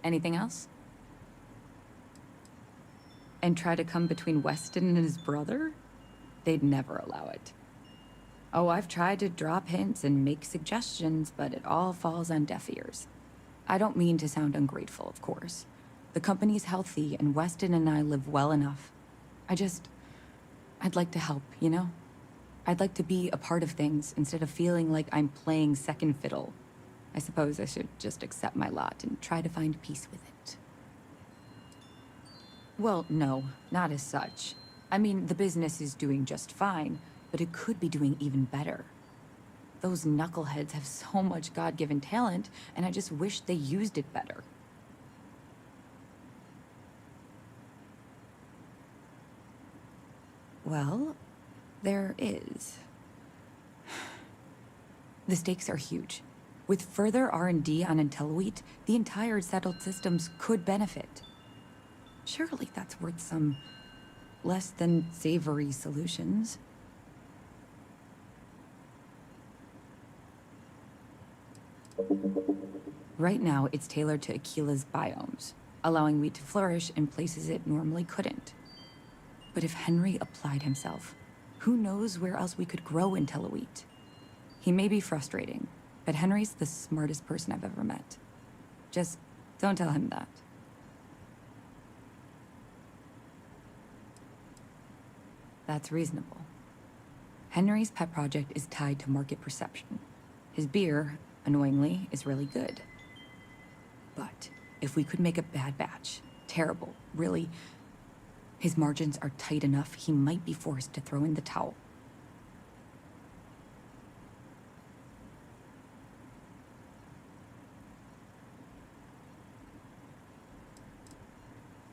Anything else? And try to come between Weston and his brother? They'd never allow it. Oh, I've tried to drop hints and make suggestions, but it all falls on deaf ears. I don't mean to sound ungrateful, of course. The company's healthy, and Weston and I live well enough. I'd like to help, you know? I'd like to be a part of things instead of feeling like I'm playing second fiddle. I suppose I should just accept my lot and try to find peace with it. Well, no, not as such. I mean, the business is doing just fine, but it could be doing even better. Those knuckleheads have so much God-given talent, and I just wish they used it better. Well, there is. The stakes are huge. With further R&D on IntelliWheat, the entire settled systems could benefit. Surely that's worth some less than savory solutions. Right now, it's tailored to Aquila's biomes, allowing wheat to flourish in places it normally couldn't. But if Henry applied himself, who knows where else we could grow IntelliWheat? He may be frustrating, but Henry's the smartest person I've ever met. Just don't tell him that. That's reasonable. Henry's pet project is tied to market perception. His beer, annoyingly, is really good. But if we could make a bad batch, terrible, really, his margins are tight enough he might be forced to throw in the towel.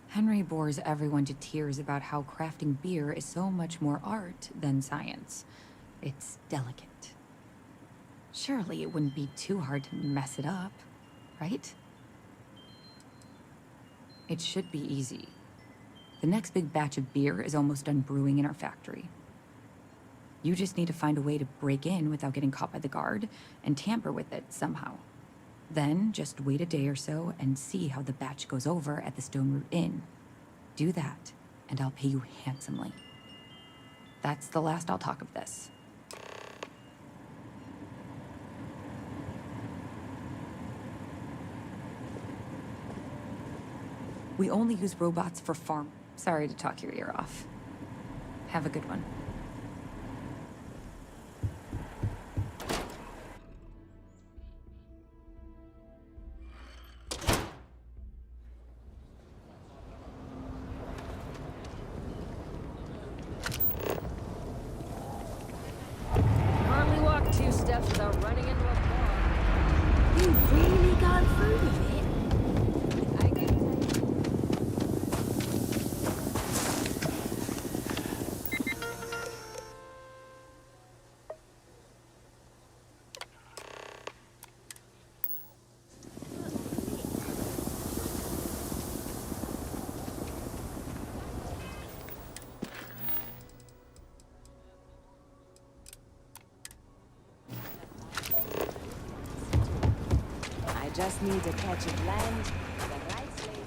Henry bores everyone to tears about how crafting beer is so much more art than science. It's delicate. Surely it wouldn't be too hard to mess it up, right? It should be easy. The next big batch of beer is almost done brewing in our factory. You just need to find a way to break in without getting caught by the guard and tamper with it somehow. Then just wait a day or so and see how the batch goes over at the Stone Root Inn. Do that, and I'll pay you handsomely. That's the last I'll talk of this. We only use robots for farm. Sorry to talk your ear off. Have a good one. Hardly walk 2 steps without running into a bar. You've really gone through with it. Just need a patch of land, the right slave.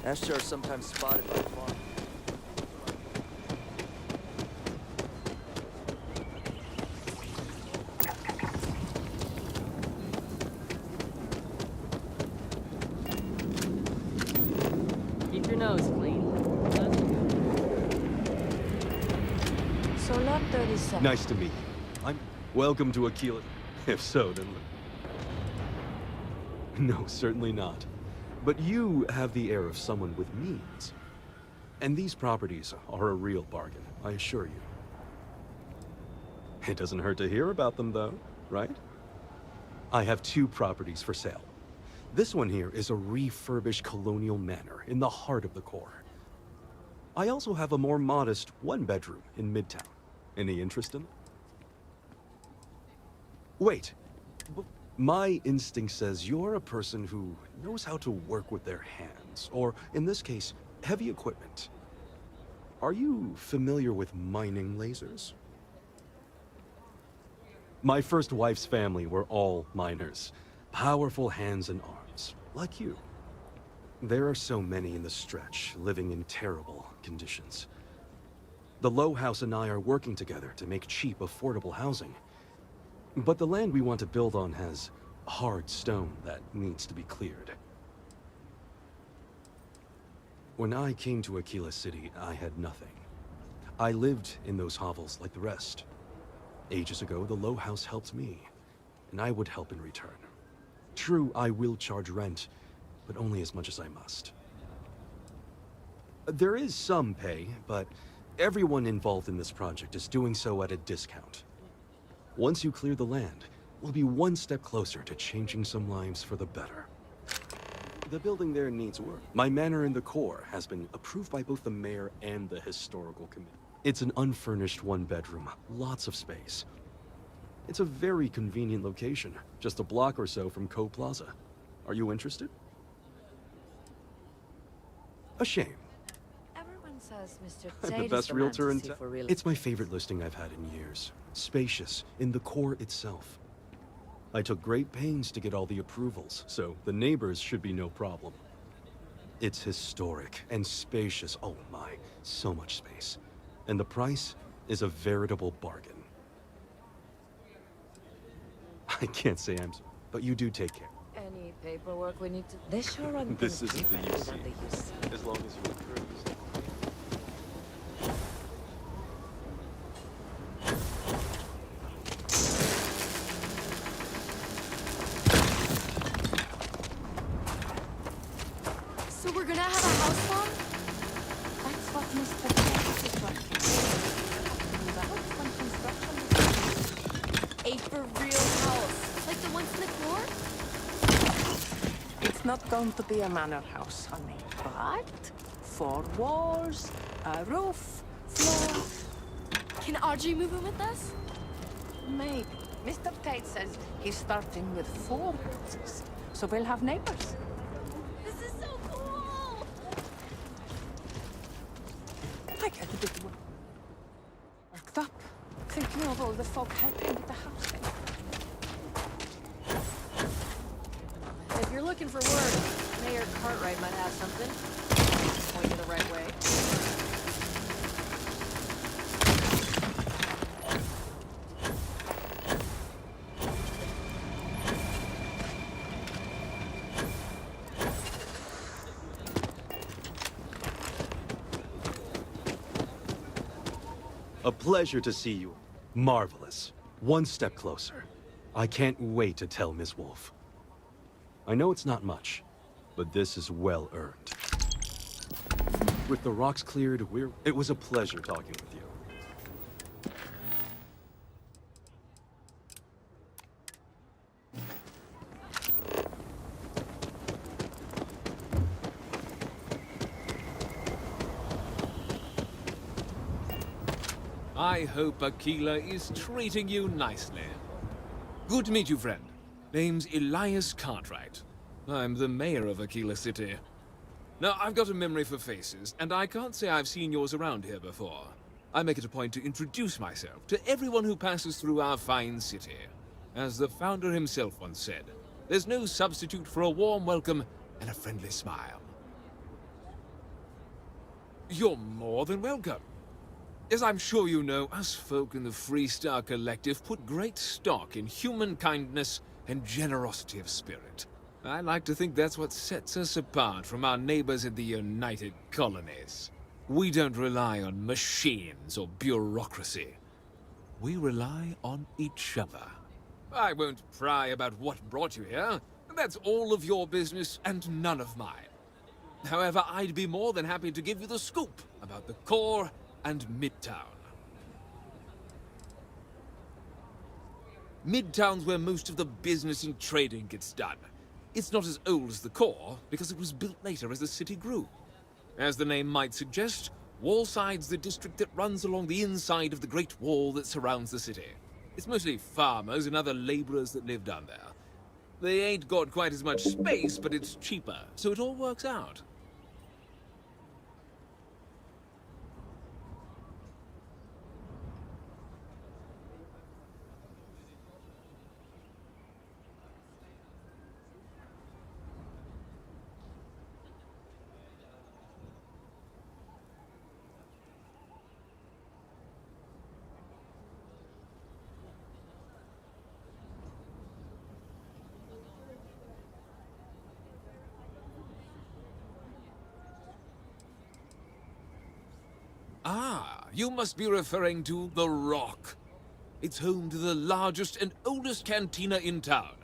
Asher are sometimes spotted by farm. Keep your nose clean. So lot 37. Nice to meet you. I'm welcome to Aquila. If so, then no, certainly not. But you have the air of someone with means. And these properties are a real bargain, I assure you. It doesn't hurt to hear about them, though, right? I have 2 properties for sale. This one here is a refurbished colonial manor in the heart of the core. I also have a more modest 1-bedroom in Midtown. Any interest in it? Wait. My instinct says you're a person who knows how to work with their hands, or in this case, heavy equipment. Are you familiar with mining lasers? My first wife's family were all miners. Powerful hands and arms, like you. There are so many in the stretch, living in terrible conditions. The Low House and I are working together to make cheap, affordable housing. But the land we want to build on has hard stone that needs to be cleared. When I came to Aquila City, I had nothing. I lived in those hovels like the rest. Ages ago, the Low House helped me, and I would help in return. True, I will charge rent, but only as much as I must. There is some pay, but everyone involved in this project is doing so at a discount. Once you clear the land, we'll be one step closer to changing some lives for the better. The building there needs work. My manor in the core has been approved by both the mayor and the historical committee. It's an unfurnished 1-bedroom, lots of space. It's a very convenient location, just a block or so from Co Plaza. Are you interested? A shame. Everyone says Mr. I'm Tate the best is the realtor man in to see town. for real. It's my favorite listing I've had in years. Spacious, in the core itself. I took great pains to get all the approvals, so the neighbors should be no problem. It's historic and spacious. Oh my, so much space. And the price is a veritable bargain. I can't say I'm, but you do take care. Any paperwork we need to... They sure run This things isn't the better UC. than they used to. As long as you encourage. So we're gonna have a house farm? That's what Mr. Tate is working on. Move out when construction begins. A for real house, like the ones in the core? It's not going to be a manor house, honey. But 4 walls, a roof, floor. Can RG move in with us? Maybe. Mr. Tate says he's starting with 4 houses, so we'll have neighbors. This is so cool! I get a bit worked up, thinking of all the folk helping with the house. If you're looking for work, Mayor Cartwright might have something. Point you the right way. A pleasure to see you. Marvelous. One step closer. I can't wait to tell Ms. Wolf. I know it's not much, but this is well earned. With the rocks cleared, it was a pleasure talking with you. I hope Aquila is treating you nicely. Good to meet you, friend. Name's Elias Cartwright. I'm the mayor of Aquila City. Now, I've got a memory for faces, and I can't say I've seen yours around here before. I make it a point to introduce myself to everyone who passes through our fine city. As the founder himself once said, there's no substitute for a warm welcome and a friendly smile. You're more than welcome. As I'm sure you know, us folk in the Freestar Collective put great stock in human kindness and generosity of spirit. I like to think that's what sets us apart from our neighbors in the United Colonies. We don't rely on machines or bureaucracy. We rely on each other. I won't pry about what brought you here. That's all of your business and none of mine. However, I'd be more than happy to give you the scoop about the core and Midtown. Midtown's where most of the business and trading gets done. It's not as old as the core, because it was built later as the city grew. As the name might suggest, Wallside's the district that runs along the inside of the Great Wall that surrounds the city. It's mostly farmers and other laborers that live down there. They ain't got quite as much space, but it's cheaper, so it all works out. Ah, you must be referring to The Rock. It's home to the largest and oldest cantina in town.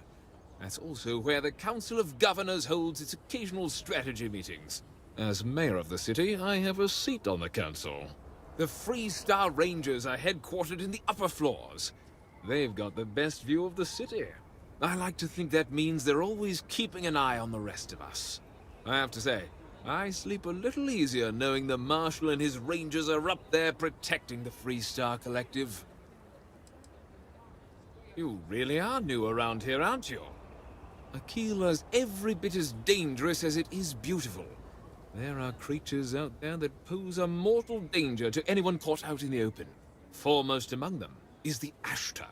That's also where the Council of Governors holds its occasional strategy meetings. As mayor of the city, I have a seat on the council. The Freestar Rangers are headquartered in the upper floors. They've got the best view of the city. I like to think that means they're always keeping an eye on the rest of us. I have to say, I sleep a little easier knowing the Marshal and his Rangers are up there protecting the Freestar Collective. You really are new around here, aren't you? Aquila's every bit as dangerous as it is beautiful. There are creatures out there that pose a mortal danger to anyone caught out in the open. Foremost among them is the Ashtar.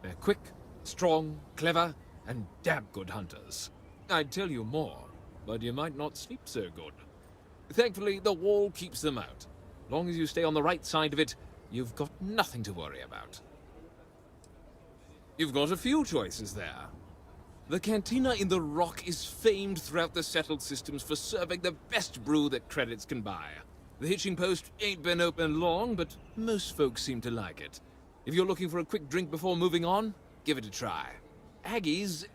They're quick, strong, clever, and damn good hunters. I'd tell you more, but you might not sleep so good. Thankfully, the wall keeps them out. Long as you stay on the right side of it, you've got nothing to worry about. You've got a few choices there. The cantina in the Rock is famed throughout the settled systems for serving the best brew that credits can buy. The hitching post ain't been open long, but most folks seem to like it. If you're looking for a quick drink before moving on, give it a try. Aggie's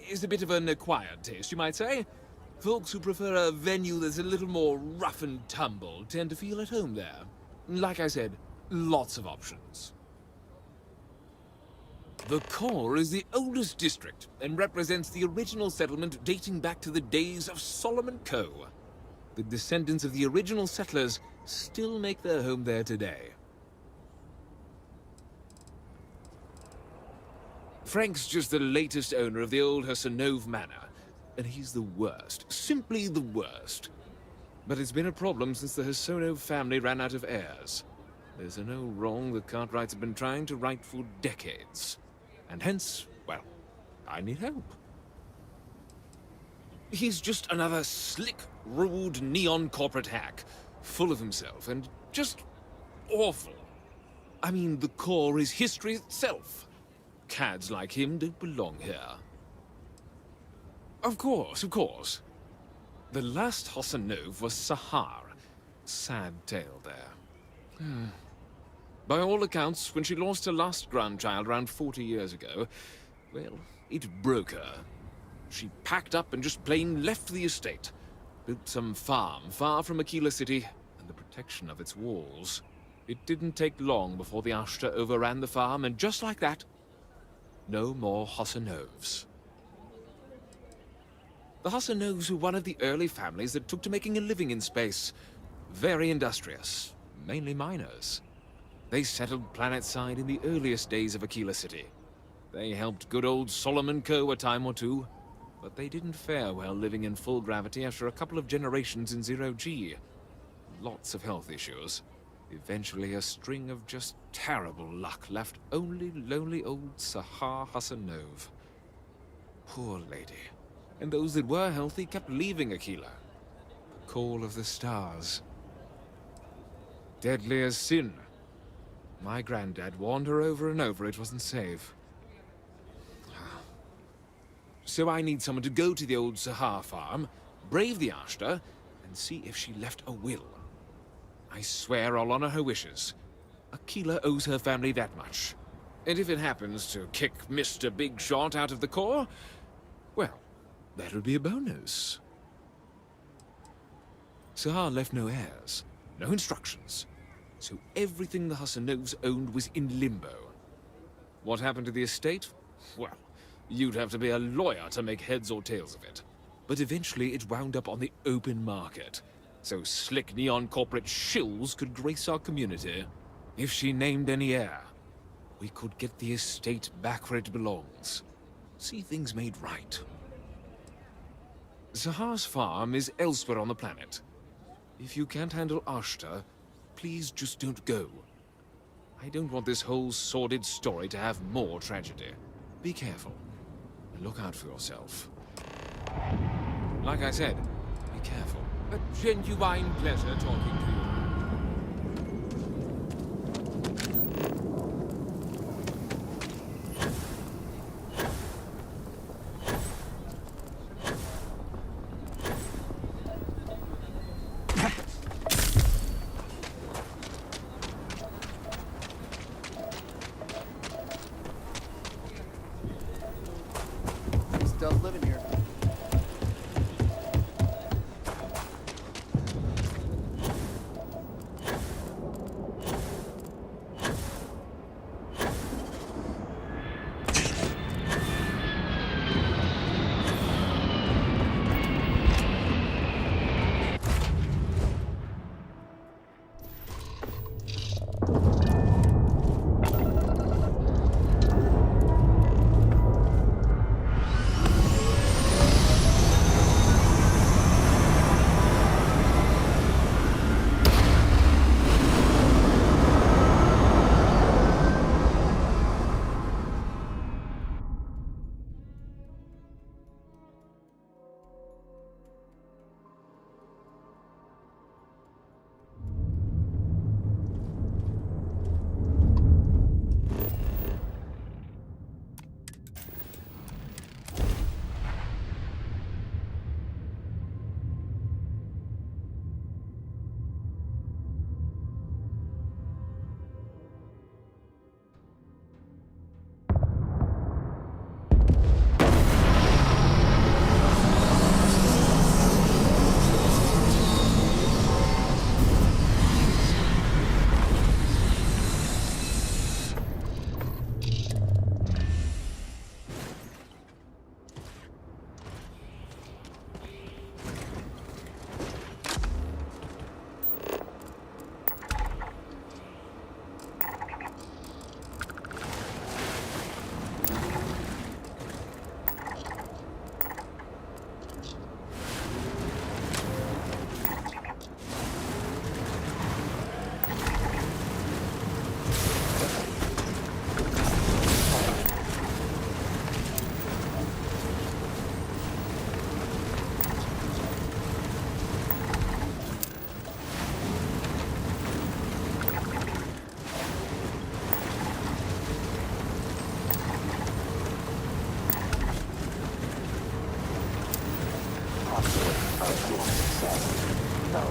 is a bit of an acquired taste, you might say. Folks who prefer a venue that's a little more rough and tumble tend to feel at home there. Like I said, lots of options. The core is the oldest district and represents the original settlement dating back to the days of Solomon Co. The descendants of the original settlers still make their home there today. Frank's just the latest owner of the old Hassanove Manor, and he's the worst, simply the worst. But it's been a problem since the Hassanove family ran out of heirs. There's an old wrong the Cartwrights have been trying to right for decades. And hence, well, I need help. He's just another slick, rude, neon corporate hack, full of himself and just awful. I mean, the core is history itself. Cads like him don't belong here. Of course, of course. The last Hassanove was Sahar. Sad tale there. By all accounts, when she lost her last grandchild around 40 years ago, well, it broke her. She packed up and just plain left the estate. Built some farm far from Aquila City and the protection of its walls. It didn't take long before the Ashtar overran the farm, and just like that, no more Hassanoves. The Hassanoves were one of the early families that took to making a living in space. Very industrious, mainly miners. They settled planetside in the earliest days of Aquila City. They helped good old Solomon Co. a time or two, but they didn't fare well living in full gravity after a couple of generations in zero-G. Lots of health issues. Eventually, a string of just terrible luck left only lonely old Sahar Hassanov. Poor lady. And those that were healthy kept leaving Aquila. The call of the stars. Deadly as sin. My granddad warned her over and over it wasn't safe. So I need someone to go to the old Sahar farm, brave the Ashta, and see if she left a will. I swear I'll honor her wishes. Aquila owes her family that much. And if it happens to kick Mr. Big Shot out of the Corps, well, that'll be a bonus. Sahar left no heirs, no instructions, so everything the Hassanovs owned was in limbo. What happened to the estate? Well, you'd have to be a lawyer to make heads or tails of it. But eventually it wound up on the open market, so slick neon corporate shills could grace our community. If she named any heir, we could get the estate back where it belongs. See things made right. Sahar's farm is elsewhere on the planet. If you can't handle Ashta, please just don't go. I don't want this whole sordid story to have more tragedy. Be careful, and look out for yourself. Like I said, be careful. A genuine pleasure talking to you. Still living here.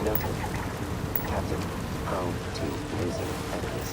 Noted. Captain, prone to losing enemies.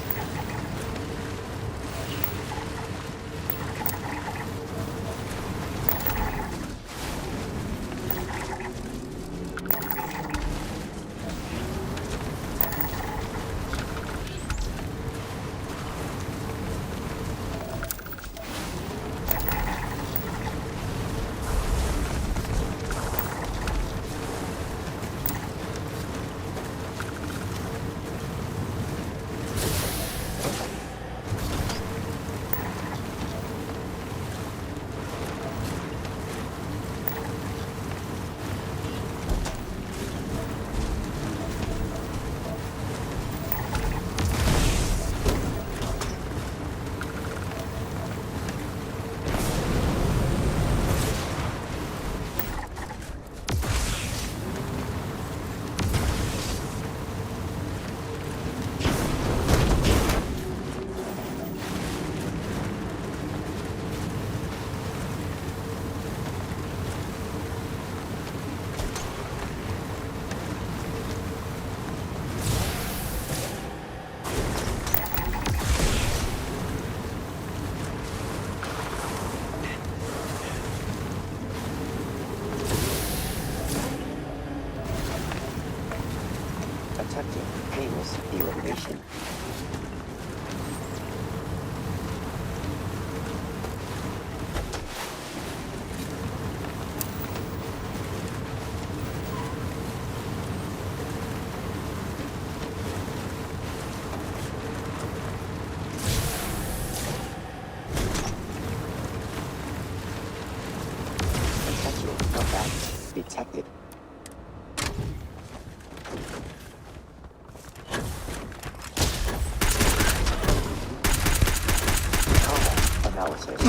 activation. Potential contact detected. Analysis.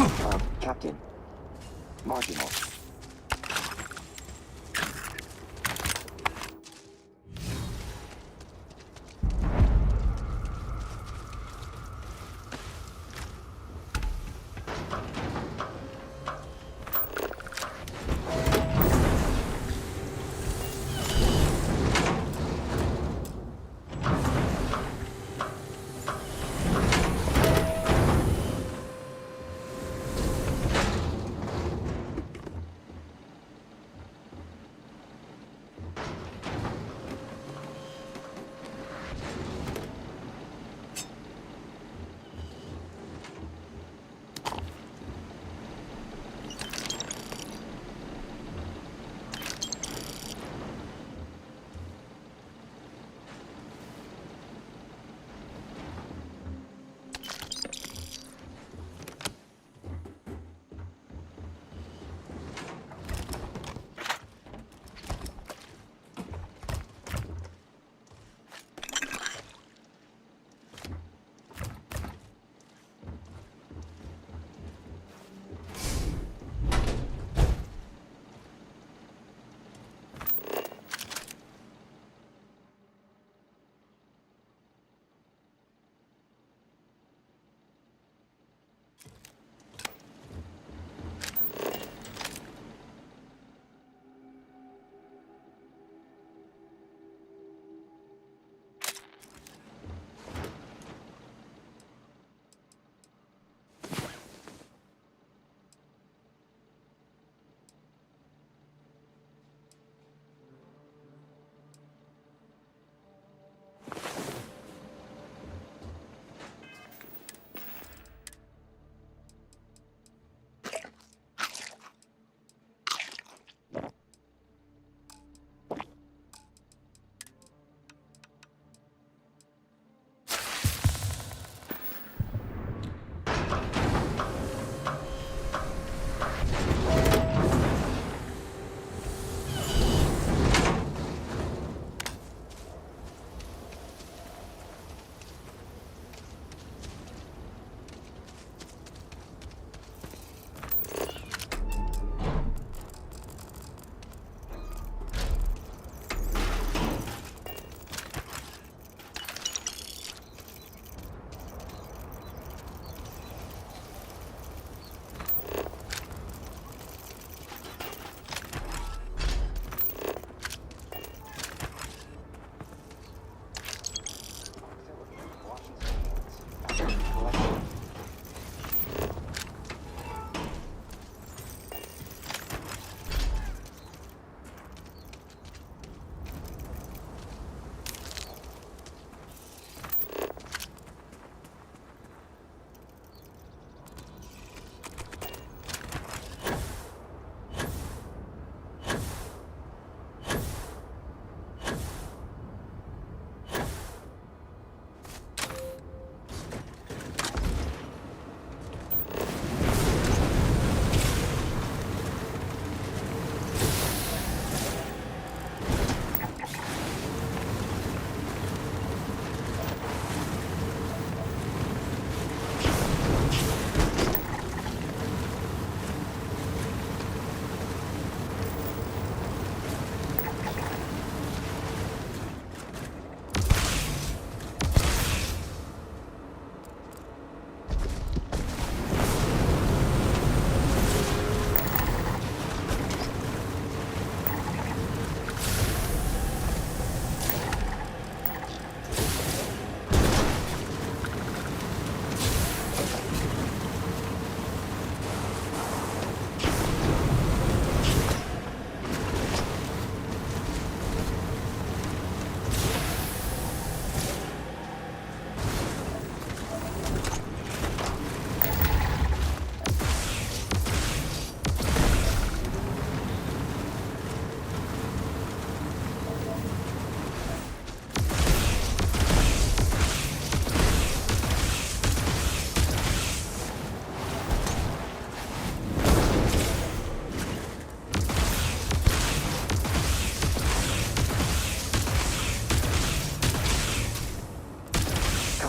Captain. Marginal.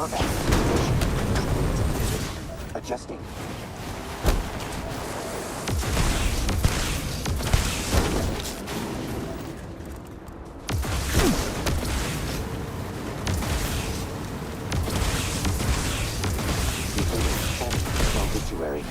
Combat activation complete. Adjusting. Obituary.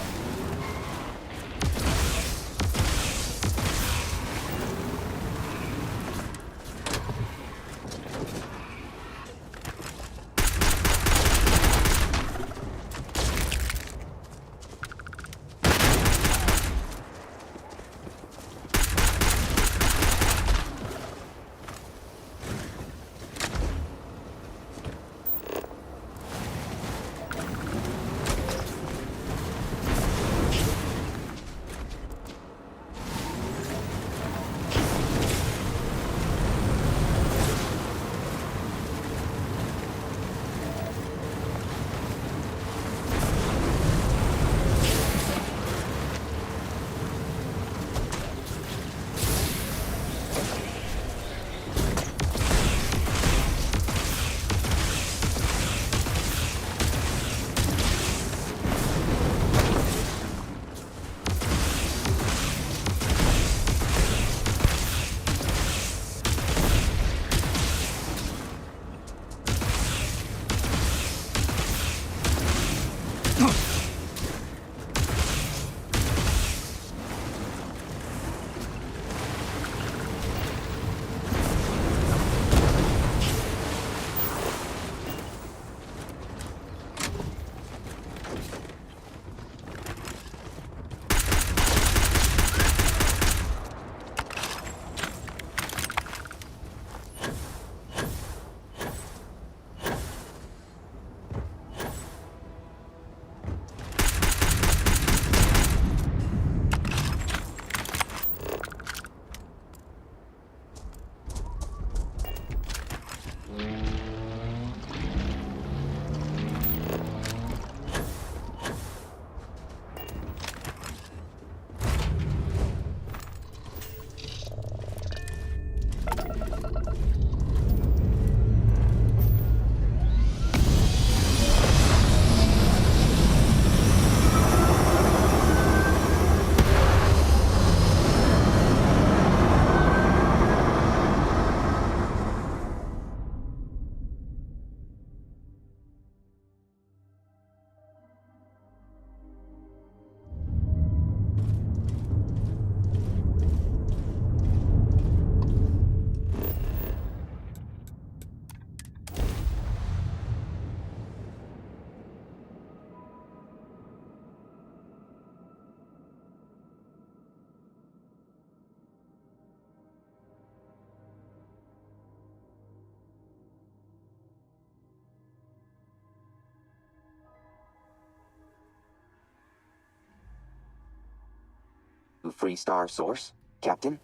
Free Star source, Captain?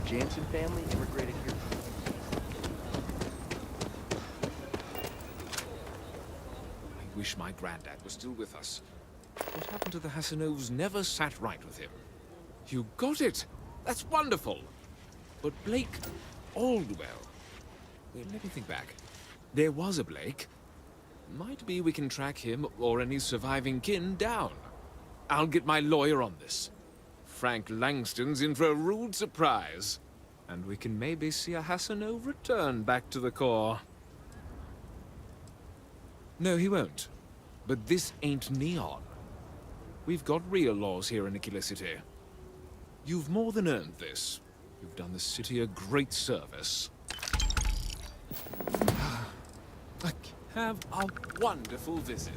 Jansen family immigrated here. I wish my granddad was still with us. What happened to the Hassanovs never sat right with him. You got it! That's wonderful! But Blake Aldwell... Wait, let me think back. There was a Blake. Might be we can track him or any surviving kin down. I'll get my lawyer on this. Frank Langston's in for a rude surprise. And we can maybe see a Hassanov return back to the Corps. No, he won't. But this ain't Neon. We've got real laws here in Aquila City. You've more than earned this. You've done the city a great service. Have a wonderful visit.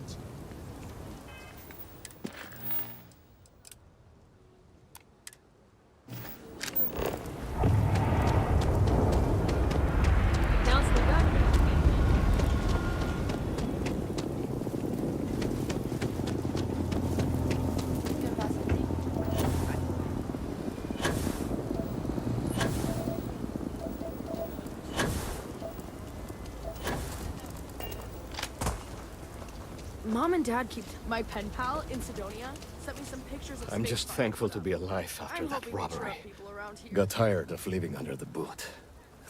Mom and Dad keep... My pen pal in Sidonia sent me some pictures of I'm space just files. thankful to be alive after I'm that hoping we robbery. trap people around here. Got tired of living under the boot.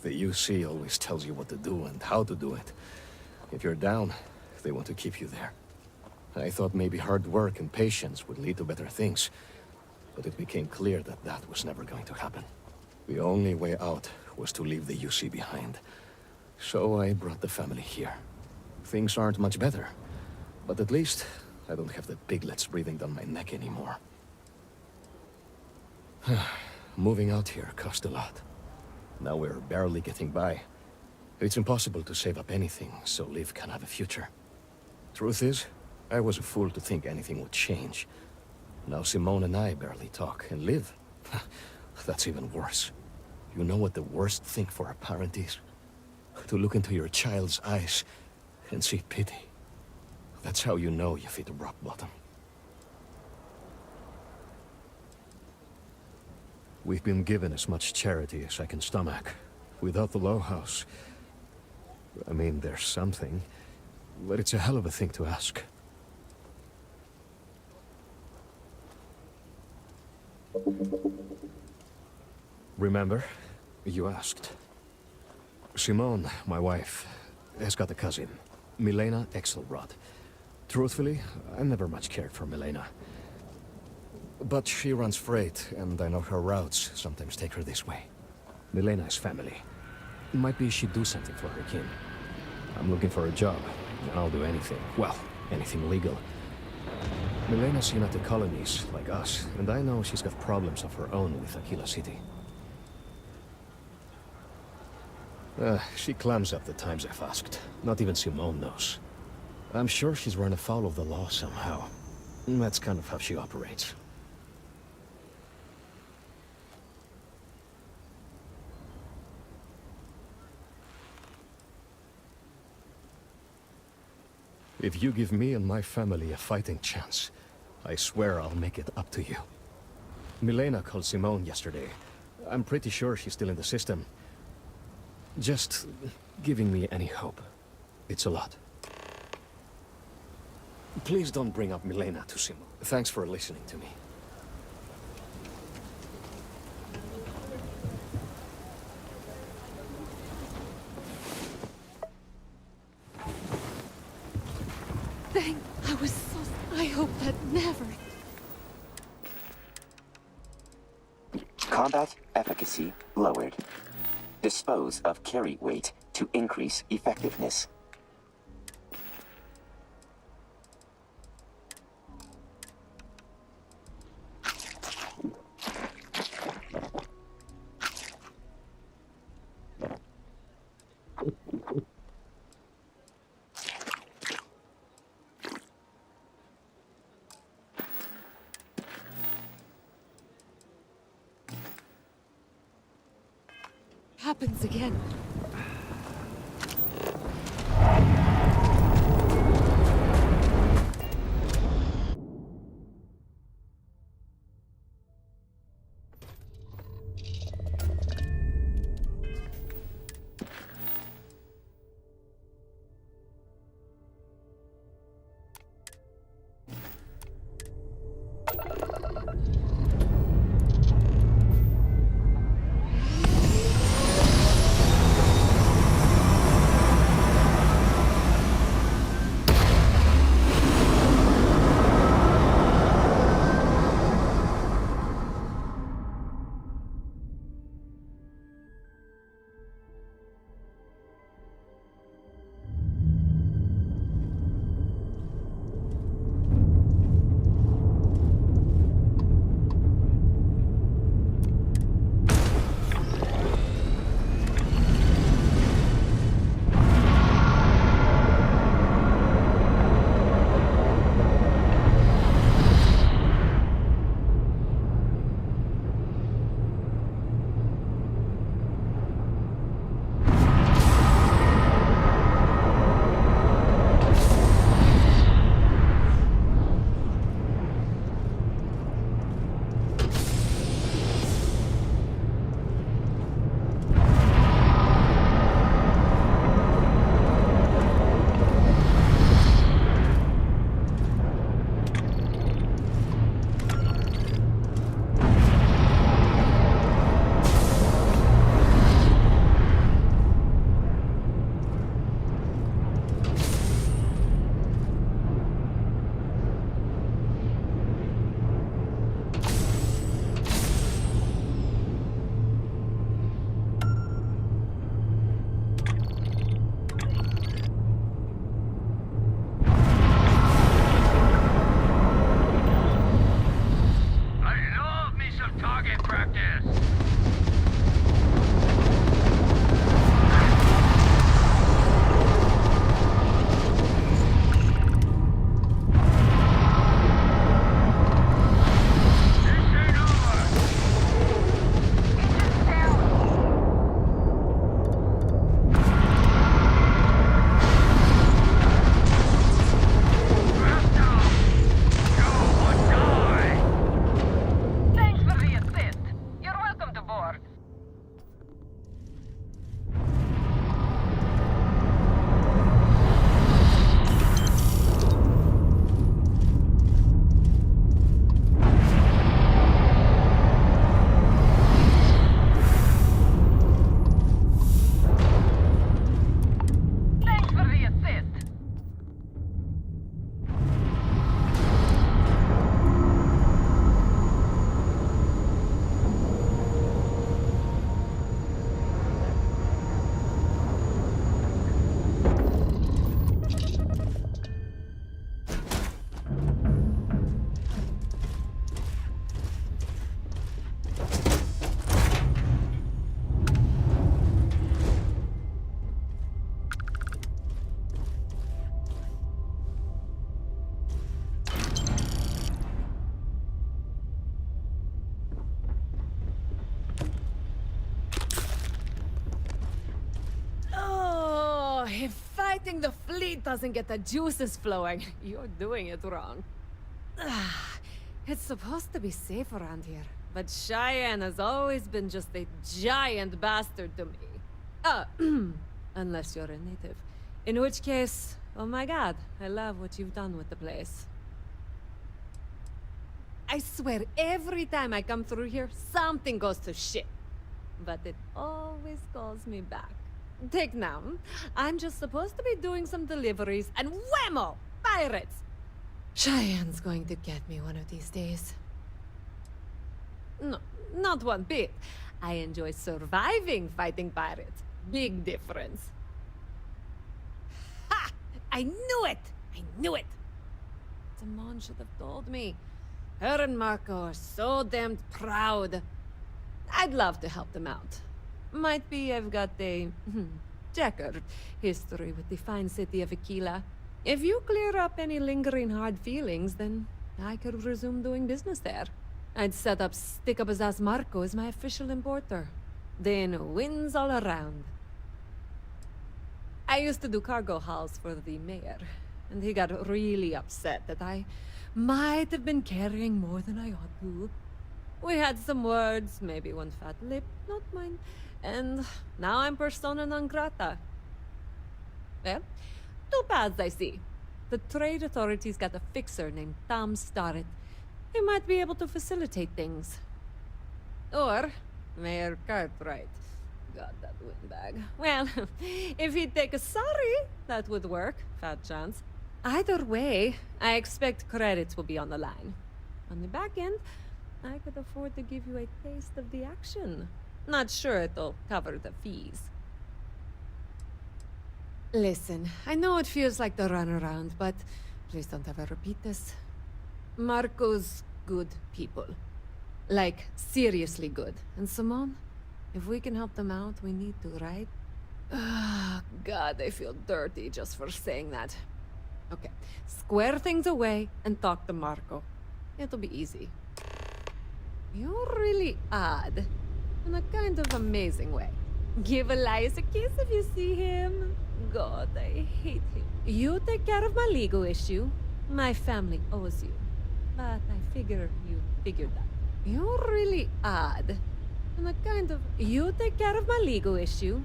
The UC always tells you what to do and how to do it. If you're down, they want to keep you there. I thought maybe hard work and patience would lead to better things, but it became clear that that was never going to happen. The only way out was to leave the UC behind. So I brought the family here. Things aren't much better, but at least I don't have the piglets breathing down my neck anymore. Moving out here cost a lot. Now we're barely getting by. It's impossible to save up anything, so Liv can have a future. Truth is, I was a fool to think anything would change. Now Simone and I barely talk, and Liv, that's even worse. You know what the worst thing for a parent is? To look into your child's eyes and see pity. That's how you know you've hit rock bottom. We've been given as much charity as I can stomach. Without the Low House, I mean, there's something, but it's a hell of a thing to ask. Remember, you asked. Simone, my wife, has got a cousin, Milena Exelrod. Truthfully, I never much cared for Milena. But she runs freight, and I know her routes sometimes take her this way. Milena is family. Might be she'd do something for her kin. I'm looking for a job, and I'll do anything. Well, anything legal. Milena's seen at the colonies, like us, and I know she's got problems of her own with Aquila City. She clams up the times I've asked. Not even Simone knows. I'm sure she's run afoul of the law somehow. That's kind of how she operates. If you give me and my family a fighting chance, I swear I'll make it up to you. Milena called Simone yesterday. I'm pretty sure she's still in the system. Just giving me any hope. It's a lot. Please don't bring up Milena to Simone. Thanks for listening to me. I hope that never... Combat efficacy lowered. Dispose of carry weight to increase effectiveness. Happens again. fighting the fleet doesn't get the juices flowing, you're doing it wrong. It's supposed to be safe around here, but Cheyenne has always been just a giant bastard to me. Unless you're a native. In which case, oh my god, I love what you've done with the place. I swear, every time I come through here, something goes to shit. But it always calls me back. Take now. I'm just supposed to be doing some deliveries, and whammo! Pirates! Cheyenne's going to get me one of these days. No, not one bit. I enjoy surviving fighting pirates. Big difference. Ha! I knew it! I knew it! Simone should have told me. Her and Marco are so damned proud. I'd love to help them out. Might be I've got a checkered history with the fine city of Aquila. If you clear up any lingering hard feelings, then I could resume doing business there. I'd set up Stick-Up-His-Ass Marco as my official importer. Then wins all around. I used to do cargo hauls for the mayor, and he got really upset that I might have been carrying more than I ought to. We had some words, maybe one fat lip, not mine, and now I'm persona non grata. Well, two paths I see. The trade authorities got a fixer named Tom Starrett. He might be able to facilitate things. Or Mayor Cartwright. God, that windbag. Well, if he'd take a sorry, that would work. Fat chance. Either way, I expect credits will be on the line. On the back end, I could afford to give you a taste of the action. Not sure it'll cover the fees. Listen, I know it feels like the runaround, but please don't ever repeat this. Marco's good people. Like, seriously good. And Simone, if we can help them out, we need to, right? God, I feel dirty just for saying that. Okay, square things away and talk to Marco. It'll be easy. You're really odd. In a kind of amazing way. Give Elias a kiss if you see him. God, I hate him. You take care of my legal issue. My family owes you. But I figure you figured that. You're really odd. In a kind of... You take care of my legal issue.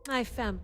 My fam...